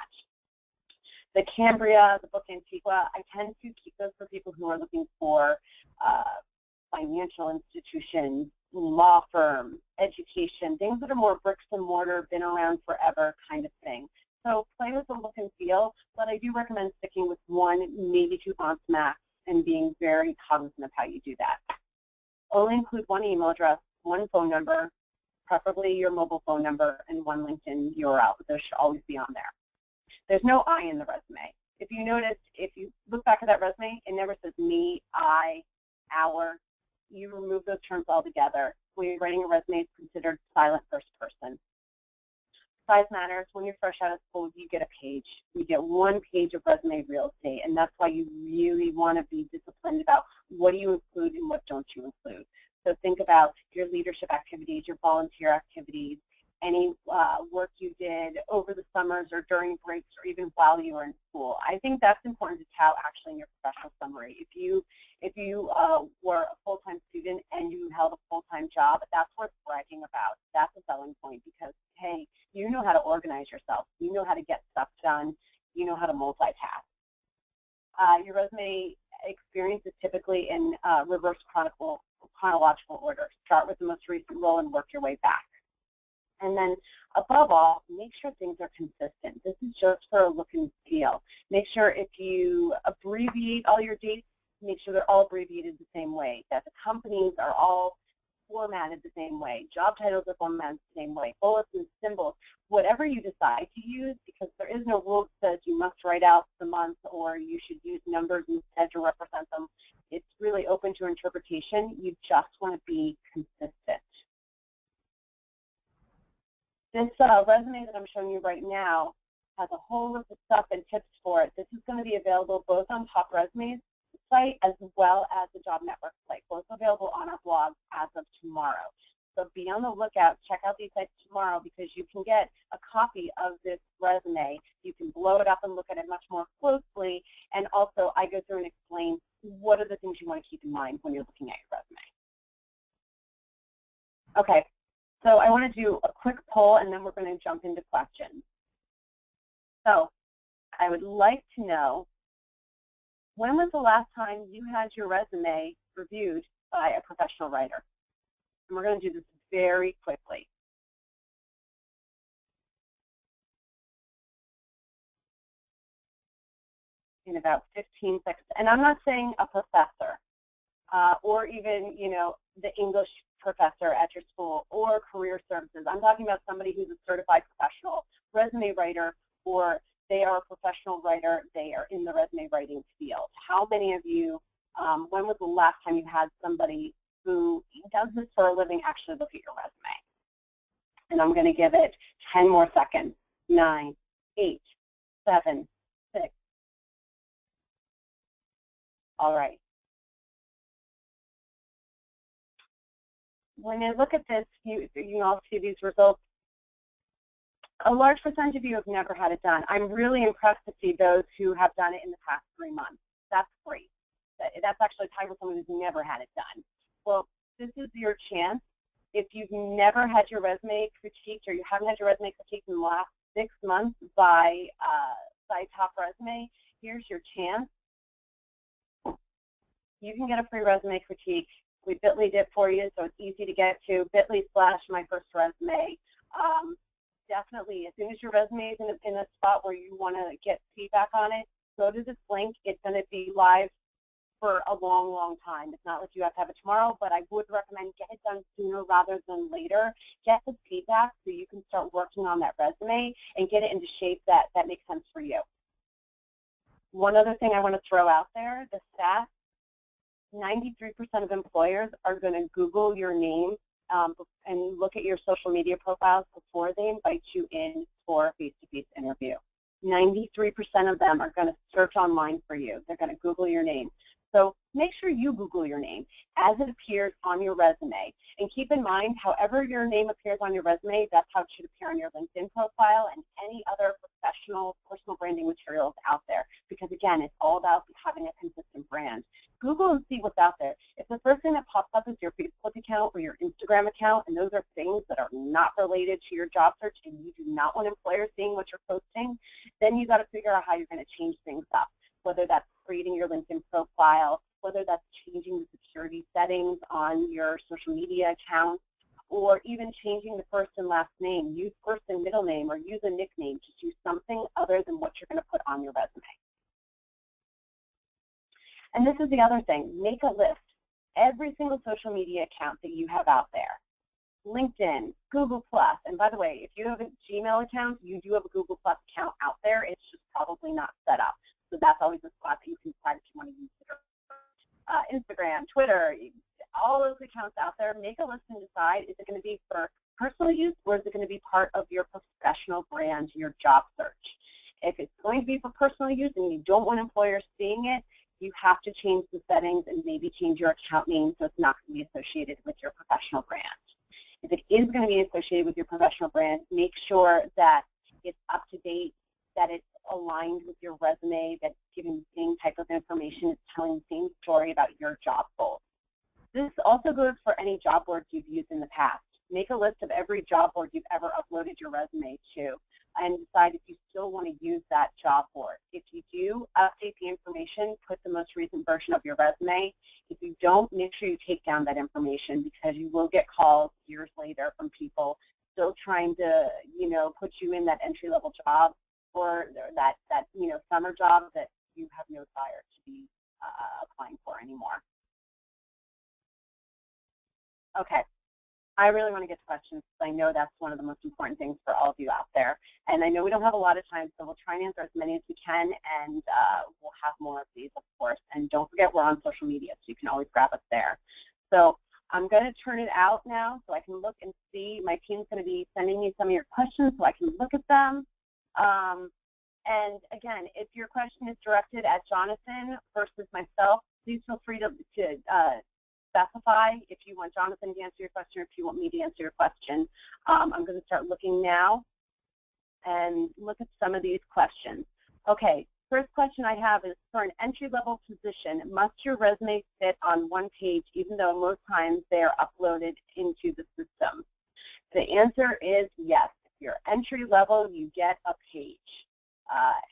The Cambria, the Book Antiqua, I tend to keep those for people who are looking for financial institutions, law firms, education, things that are more bricks and mortar, been around forever kind of thing. So play with the look and feel, but I do recommend sticking with one, maybe two fonts max, and being very cognizant of how you do that. Only include one email address, one phone number, preferably your mobile phone number, and one LinkedIn URL. Those should always be on there. There's no I in the resume. If you notice, if you look back at that resume, it never says me, I, our. You remove those terms altogether. When you're writing a resume, it's considered silent first person. Size matters. When you're fresh out of school, you get a page. You get one page of resume real estate, and that's why you really want to be disciplined about what do you include and what don't you include. So think about your leadership activities, your volunteer activities, any work you did over the summers or during breaks or even while you were in school. I think that's important to tout actually in your professional summary. If you were a full-time student and you held a full-time job, that's worth bragging about. That's a selling point because, hey, you know how to organize yourself. You know how to get stuff done. You know how to multitask. Your resume experience is typically in reverse chronological order. Start with the most recent role and work your way back. And then, above all, make sure things are consistent. This is just for a look and feel. Make sure if you abbreviate all your dates, make sure they're all abbreviated the same way, that the companies are all formatted the same way, job titles are formatted the same way, bullets and symbols, whatever you decide to use, because there is no rule that says you must write out the month or you should use numbers instead to represent them. It's really open to interpretation. You just want to be consistent. This resume that I'm showing you right now has a whole list of stuff and tips for it. This is going to be available both on TopResume's site as well as the Job Network site, both available on our blog as of tomorrow. So be on the lookout. Check out these sites tomorrow because you can get a copy of this resume. You can blow it up and look at it much more closely. And also, I go through and explain what are the things you want to keep in mind when you're looking at your resume. Okay. So I want to do a quick poll, and then we're going to jump into questions. So I would like to know, when was the last time you had your resume reviewed by a professional writer? And we're going to do this very quickly. In about 15 seconds. And I'm not saying a professor or even, the English professor at your school or career services. I'm talking about somebody who's a certified professional resume writer, or they are a professional writer, they are in the resume writing field. How many of you, when was the last time you had somebody who does this for a living actually look at your resume? And I'm going to give it 10 more seconds. 9, 8, 7, 6. All right. When you look at this, you can all see these results. A large percentage of you have never had it done. I'm really impressed to see those who have done it in the past 3 months. That's great. That's actually tied with someone who's never had it done. Well, this is your chance. If you've never had your resume critiqued or you haven't had your resume critiqued in the last 6 months by TopResume, here's your chance. You can get a free resume critique. We bit.ly did for you, so it's easy to get to, bit.ly/myfirstresume. Definitely, as soon as your resume is in a spot where you want to get feedback on it, go to this link. It's going to be live for a long, long time. It's not like you have to have it tomorrow, but I would recommend get it done sooner rather than later. Get the feedback so you can start working on that resume and get it into shape that makes sense for you. One other thing I want to throw out there, the stats, 93% of employers are going to Google your name and look at your social media profiles before they invite you in for a face-to-face interview. 93% of them are going to search online for you. They're going to Google your name. So make sure you Google your name as it appears on your resume. And keep in mind, however your name appears on your resume, that's how it should appear on your LinkedIn profile and any other professional personal branding materials out there. Because again, it's all about having a consistent brand. Google and see what's out there. If the first thing that pops up is your Facebook account or your Instagram account, and those are things that are not related to your job search and you do not want employers seeing what you're posting, then you got to figure out how you're going to change things up, whether that's creating your LinkedIn profile, whether that's changing the security settings on your social media accounts, or even changing the first and last name. Use first and middle name or use a nickname. Just use something other than what you're going to put on your resume. And this is the other thing. Make a list. Every single social media account that you have out there. LinkedIn, Google+, and by the way, if you have a Gmail account, you do have a Google+ account out there. It's just probably not set up. So that's always a spot that you can decide if you want to use it. Instagram, Twitter, all those accounts out there, make a list and decide, is it going to be for personal use or is it going to be part of your professional brand, your job search? If it's going to be for personal use and you don't want employers seeing it, you have to change the settings and maybe change your account name so it's not going to be associated with your professional brand. If it is going to be associated with your professional brand, make sure that it's up to date, that it's aligned with your resume, that's giving the same type of information, it's telling the same story about your job goals. This also goes for any job boards you've used in the past. Make a list of every job board you've ever uploaded your resume to and decide if you still want to use that job board. If you do, update the information, put the most recent version of your resume. If you don't, make sure you take down that information because you will get calls years later from people still trying to, put you in that entry-level job or that summer job that you have no desire to be applying for anymore. Okay. I really want to get to questions because I know that's one of the most important things for all of you out there. And I know we don't have a lot of time, so we'll try and answer as many as we can, and we'll have more of these, of course. And don't forget, we're on social media, so you can always grab us there. So I'm going to turn it out now so I can look and see. My team's going to be sending me some of your questions so I can look at them. And again, if your question is directed at Jonathan versus myself, please feel free to specify if you want Jonathan to answer your question or if you want me to answer your question. I'm going to start looking now and look at some of these questions. Okay, first question I have is, for an entry-level position, must your resume fit on one page even though most times they are uploaded into the system? The answer is yes. If you're entry-level, you get a page.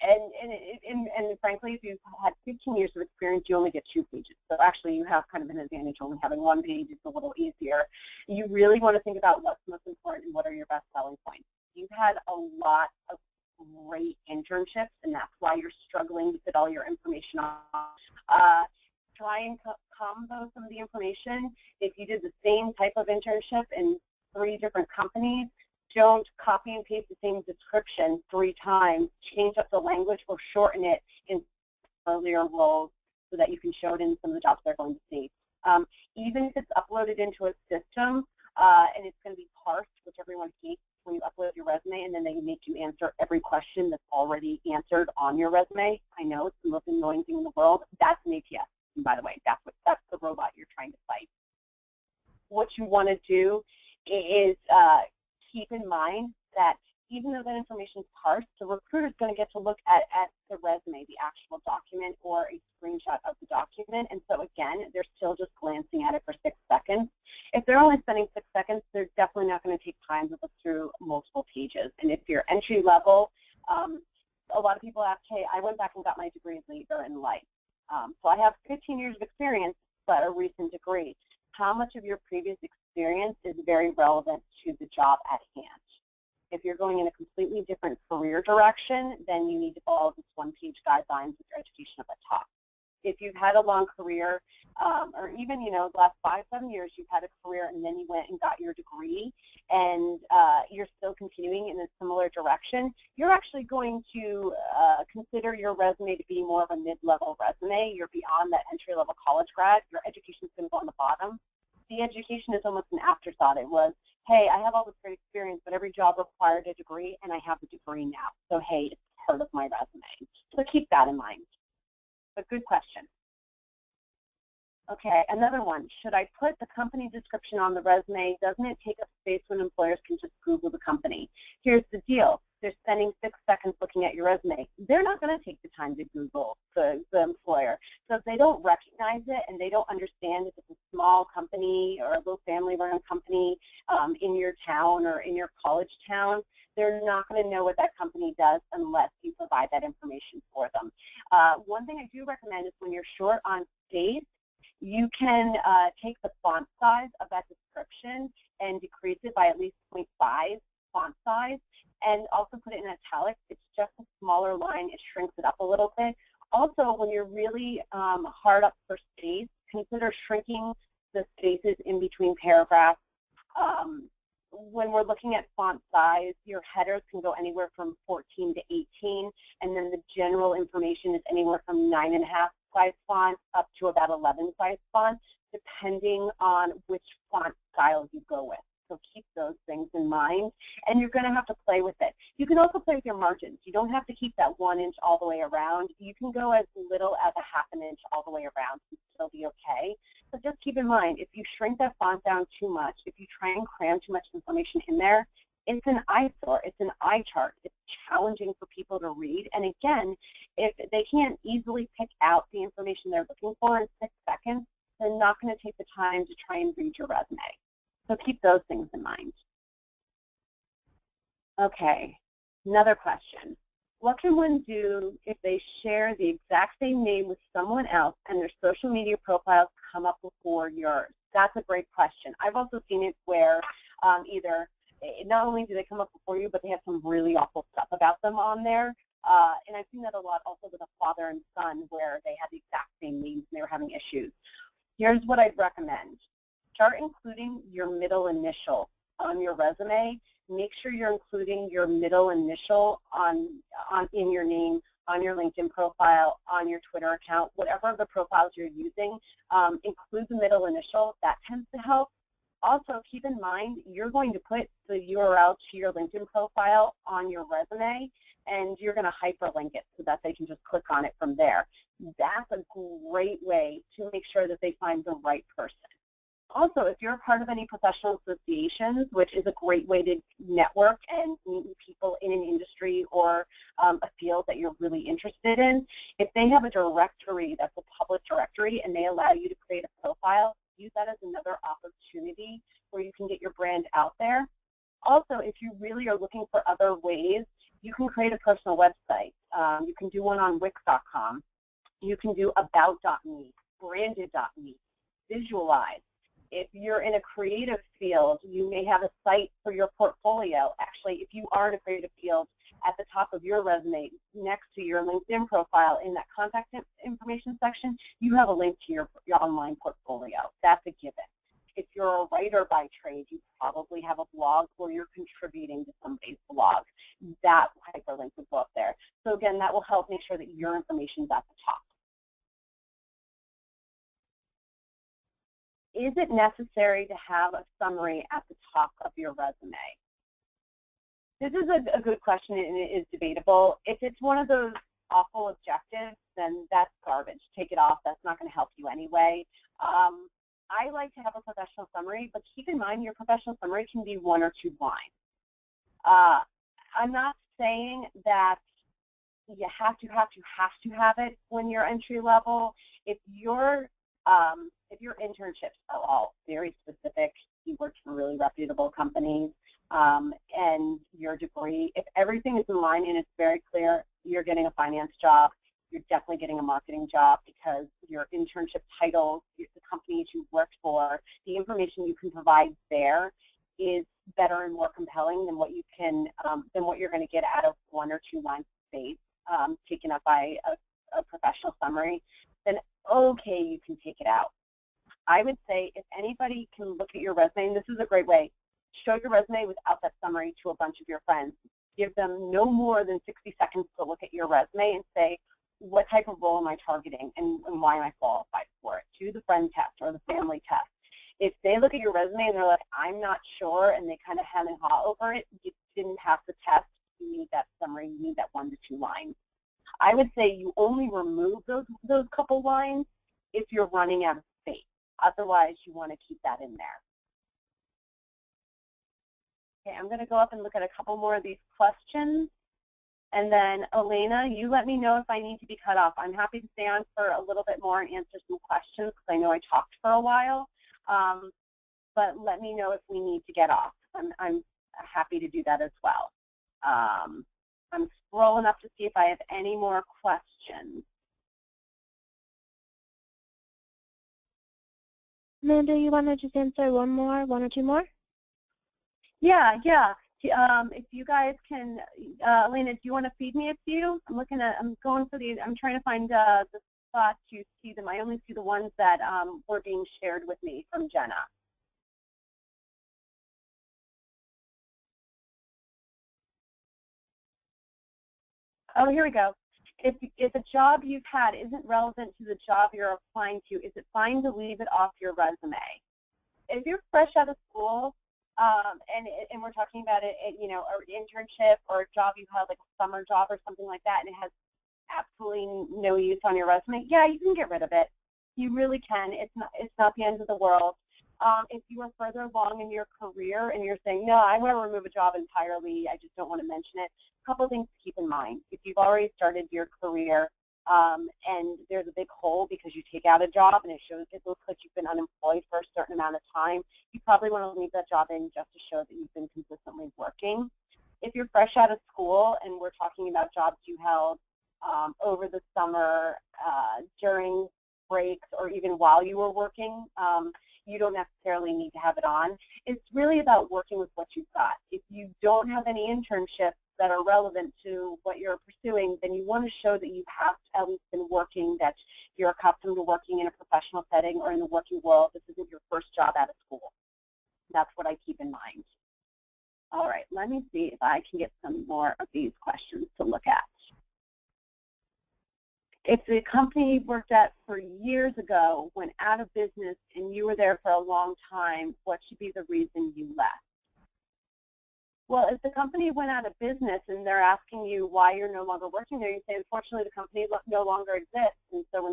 And frankly, if you've had 15 years of experience, you only get 2 pages. So actually, you have kind of an advantage only having 1 page. It's a little easier. You really want to think about what's most important and what are your best selling points. You've had a lot of great internships, and that's why you're struggling to fit all your information on. Try and combo some of the information. If you did the same type of internship in 3 different companies, don't copy and paste the same description 3 times. Change up the language or shorten it in earlier roles so that you can show it in some of the jobs they're going to see. Even if it's uploaded into a system and it's going to be parsed, which everyone hates when you upload your resume and then they make you answer every question that's already answered on your resume. I know it's the most annoying thing in the world. That's an ATS. And by the way, that's the robot you're trying to fight. What you want to do is keep in mind that even though that information is parsed, the recruiter is going to get to look at the resume, the actual document, or a screenshot of the document. And so again, they're still just glancing at it for 6 seconds. If they're only spending 6 seconds, they're definitely not going to take time to look through multiple pages. And if you're entry level, a lot of people ask, hey, I went back and got my degree later in life. So I have 15 years of experience, but a recent degree. How much of your previous experience is very relevant to the job at hand? If you're going in a completely different career direction, then you need to follow this 1-page guidelines with your education at the top. If you've had a long career, or even, the last 5-7 years you've had a career and then you went and got your degree and you're still continuing in a similar direction, you're actually going to consider your resume to be more of a mid-level resume. You're beyond that entry-level college grad. Your education is going to go on the bottom. The education is almost an afterthought. It was, hey, I have all this great experience, but every job required a degree, and I have a degree now. So, hey, it's part of my resume. So keep that in mind. But good question. Okay, another one. Should I put the company description on the resume? Doesn't it take up space when employers can just Google the company? Here's the deal. They're spending 6 seconds looking at your resume. They're not going to take the time to Google the employer. So if they don't recognize it and they don't understand if it's a small company or a little family-run company in your town or in your college town, they're not going to know what that company does unless you provide that information for them. One thing I do recommend is when you're short on space, you can take the font size of that description and decrease it by at least 0.5 font size, and also put it in italics. It's just a smaller line. It shrinks it up a little bit. Also, when you're really hard up for space, consider shrinking the spaces in between paragraphs. When we're looking at font size, your headers can go anywhere from 14 to 18, and then the general information is anywhere from 9.5 size font up to about 11 size font, depending on which font style you go with. So keep those things in mind, and you're going to have to play with it. You can also play with your margins. You don't have to keep that 1 inch all the way around. You can go as little as a 1/2 inch all the way around and still be okay. also just keep in mind, if you shrink that font down too much, if you try and cram too much information in there, it's an eyesore, it's an eye chart. It's challenging for people to read. And again, if they can't easily pick out the information they're looking for in 6 seconds, they're not going to take the time to try and read your resume. So keep those things in mind. Okay, another question. What can one do if they share the exact same name with someone else and their social media profiles come up before yours? That's a great question. I've also seen it where either not only do they come up before you, but they have some really awful stuff about them on there. And I've seen that a lot also with a father and son where they had the exact same names and they were having issues. Here's what I'd recommend. Start including your middle initial on your resume. Make sure you're including your middle initial in your name, on your LinkedIn profile, on your Twitter account, whatever of the profiles you're using. Include the middle initial. That tends to help. Also, keep in mind, you're going to put the URL to your LinkedIn profile on your resume, and you're going to hyperlink it so that they can just click on it from there. That's a great way to make sure that they find the right person. Also, if you're a part of any professional associations, which is a great way to network and meet people in an industry or a field that you're really interested in, if they have a directory that's a public directory and they allow you to create a profile, use that as another opportunity where you can get your brand out there. Also, if you really are looking for other ways, you can create a personal website. You can do one on Wix.com. You can do about.me, branded.me, visualize. If you're in a creative field, you may have a site for your portfolio. Actually, if you are in a creative field, at the top of your resume, next to your LinkedIn profile, in that contact information section, you have a link to your online portfolio. That's a given. If you're a writer by trade, you probably have a blog where you're contributing to somebody's blog. That hyperlink will go up there. So again, that will help make sure that your information is at the top. Is it necessary to have a summary at the top of your resume? This is a good question, and it is debatable. If it's one of those awful objectives, then that's garbage. Take it off. That's not going to help you anyway. I like to have a professional summary, but keep in mind your professional summary can be 1 or 2 lines. I'm not saying that you have to have it when you're entry level. If your internships are all very specific, you work for really reputable companies, and your degree, if everything is in line and it's very clear, you're getting a finance job, you're definitely getting a marketing job because your internship titles, the companies you've worked for, the information you can provide there is better and more compelling than what you can, than what you're going to get out of 1 or 2 lines of space taken up by a professional summary. Then okay, you can take it out. I would say if anybody can look at your resume, and this is a great way, show your resume without that summary to a bunch of your friends. Give them no more than 60 seconds to look at your resume and say, what type of role am I targeting and why am I qualified for it? Do the friend test or the family test. If they look at your resume and they're like, I'm not sure, and they kind of hem and haw over it, you didn't have the test. You need that summary. You need that 1 to 2 lines. I would say you only remove those couple lines if you're running out of space. Otherwise, you want to keep that in there. Okay, I'm going to go up and look at a couple more of these questions. And then, Elena, you let me know if I need to be cut off. I'm happy to stay on for a little bit more and answer some questions because I know I talked for a while. But let me know if we need to get off. I'm happy to do that as well. I'm scrolling up to see if I have any more questions. Amanda, you want to just answer one or two more? Yeah. If you guys can, Elena, do you want to feed me a few? I'm trying to find the spot to see them. I only see the ones that were being shared with me from Jenna. Oh, here we go. If a job you've had isn't relevant to the job you're applying to, is it fine to leave it off your resume? If you're fresh out of school, and we're talking about it, you know, an internship or a job you had, like a summer job or something like that, and it has absolutely no use on your resume, yeah, you can get rid of it. You really can. It's not the end of the world. If you are further along in your career and you're saying, no, I want to remove a job entirely, I just don't want to mention it, a couple of things to keep in mind. If you've already started your career and there's a big hole because you take out a job and it looks like you've been unemployed for a certain amount of time, you probably want to leave that job in just to show that you've been consistently working. If you're fresh out of school and we're talking about jobs you held over the summer, during breaks, or even while you were working, you don't necessarily need to have it on. It's really about working with what you've got. If you don't have any internships that are relevant to what you're pursuing, then you want to show that you have at least been working, that you're accustomed to working in a professional setting or in the working world. This isn't your first job out of school. That's what I keep in mind. All right, let me see if I can get some more of these questions to look at. If the company you worked at for years ago went out of business and you were there for a long time, what should be the reason you left? Well, if the company went out of business and they're asking you why you're no longer working there, you say, unfortunately, the company no longer exists. And so when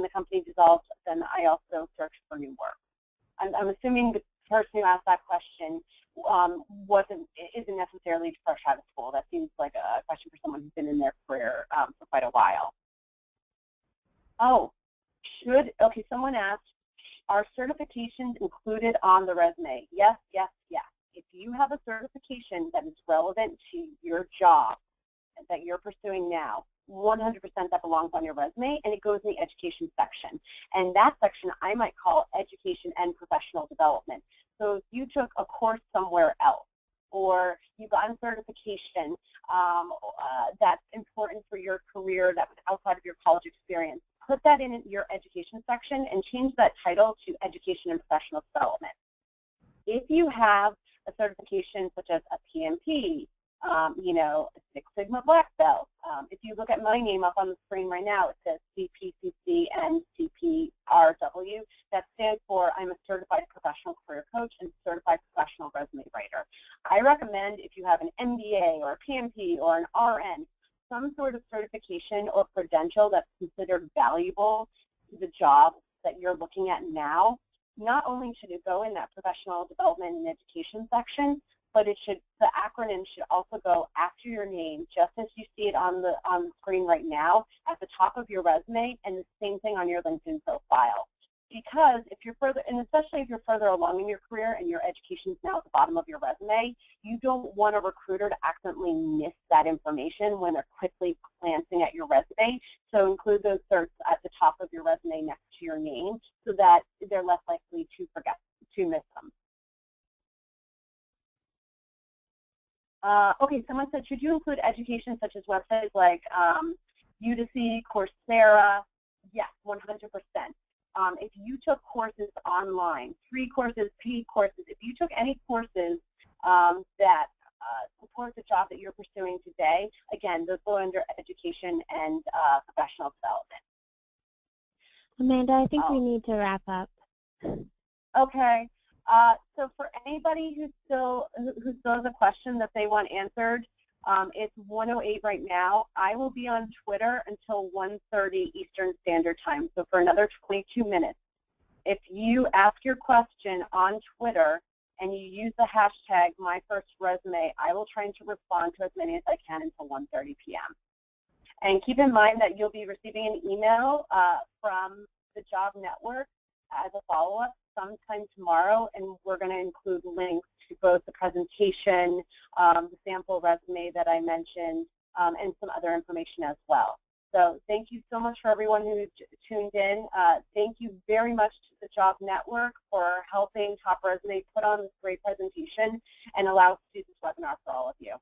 the company dissolved, then I also searched for new work. I'm assuming the person who asked that question isn't necessarily fresh out of school. That seems like a question for someone who's been in their career for quite a while. Oh, okay, someone asked, are certifications included on the resume? Yes, yes, yes. If you have a certification that is relevant to your job that you're pursuing now, 100% that belongs on your resume, and it goes in the education section. And that section I might call education and professional development. So if you took a course somewhere else, or you got a certification that's important for your career that was outside of your college experience, put that in your education section and change that title to education and professional development. If you have a certification such as a PMP, you know, a Six Sigma Black Belt. If you look at my name up on the screen right now, it says CPCC and CPRW. That stands for I'm a Certified Professional Career Coach and Certified Professional Resume Writer. I recommend if you have an MBA or a PMP or an RN, some sort of certification or credential that's considered valuable to the job that you're looking at now. Not only should it go in that professional development and education section, but the acronym should also go after your name, just as you see it on the screen right now, at the top of your resume, and the same thing on your LinkedIn profile. Because if you're further, and especially if you're further along in your career and your education is now at the bottom of your resume, you don't want a recruiter to accidentally miss that information when they're quickly glancing at your resume. So include those certs at the top of your resume next to your name so that they're less likely to forget to miss them. Okay, someone said, should you include education such as websites like Udemy, Coursera? Yes, 100%. If you took courses online, free courses, paid courses, if you took any courses that support the job that you're pursuing today, again, those go under education and professional development. Amanda, I think we need to wrap up. Okay. So for anybody who still has a question that they want answered, it's 1:08 right now. I will be on Twitter until 1:30 Eastern Standard Time, so for another 22 minutes. If you ask your question on Twitter and you use the hashtag #MyFirstResume, I will try to respond to as many as I can until 1:30 p.m. And keep in mind that you'll be receiving an email from the Job Network as a follow-up sometime tomorrow, and we're going to include links to both the presentation, the sample resume that I mentioned, and some other information as well. So thank you so much for everyone who tuned in. Thank you very much to the Job Network for helping TopResume put on this great presentation and allow us to do this webinar for all of you.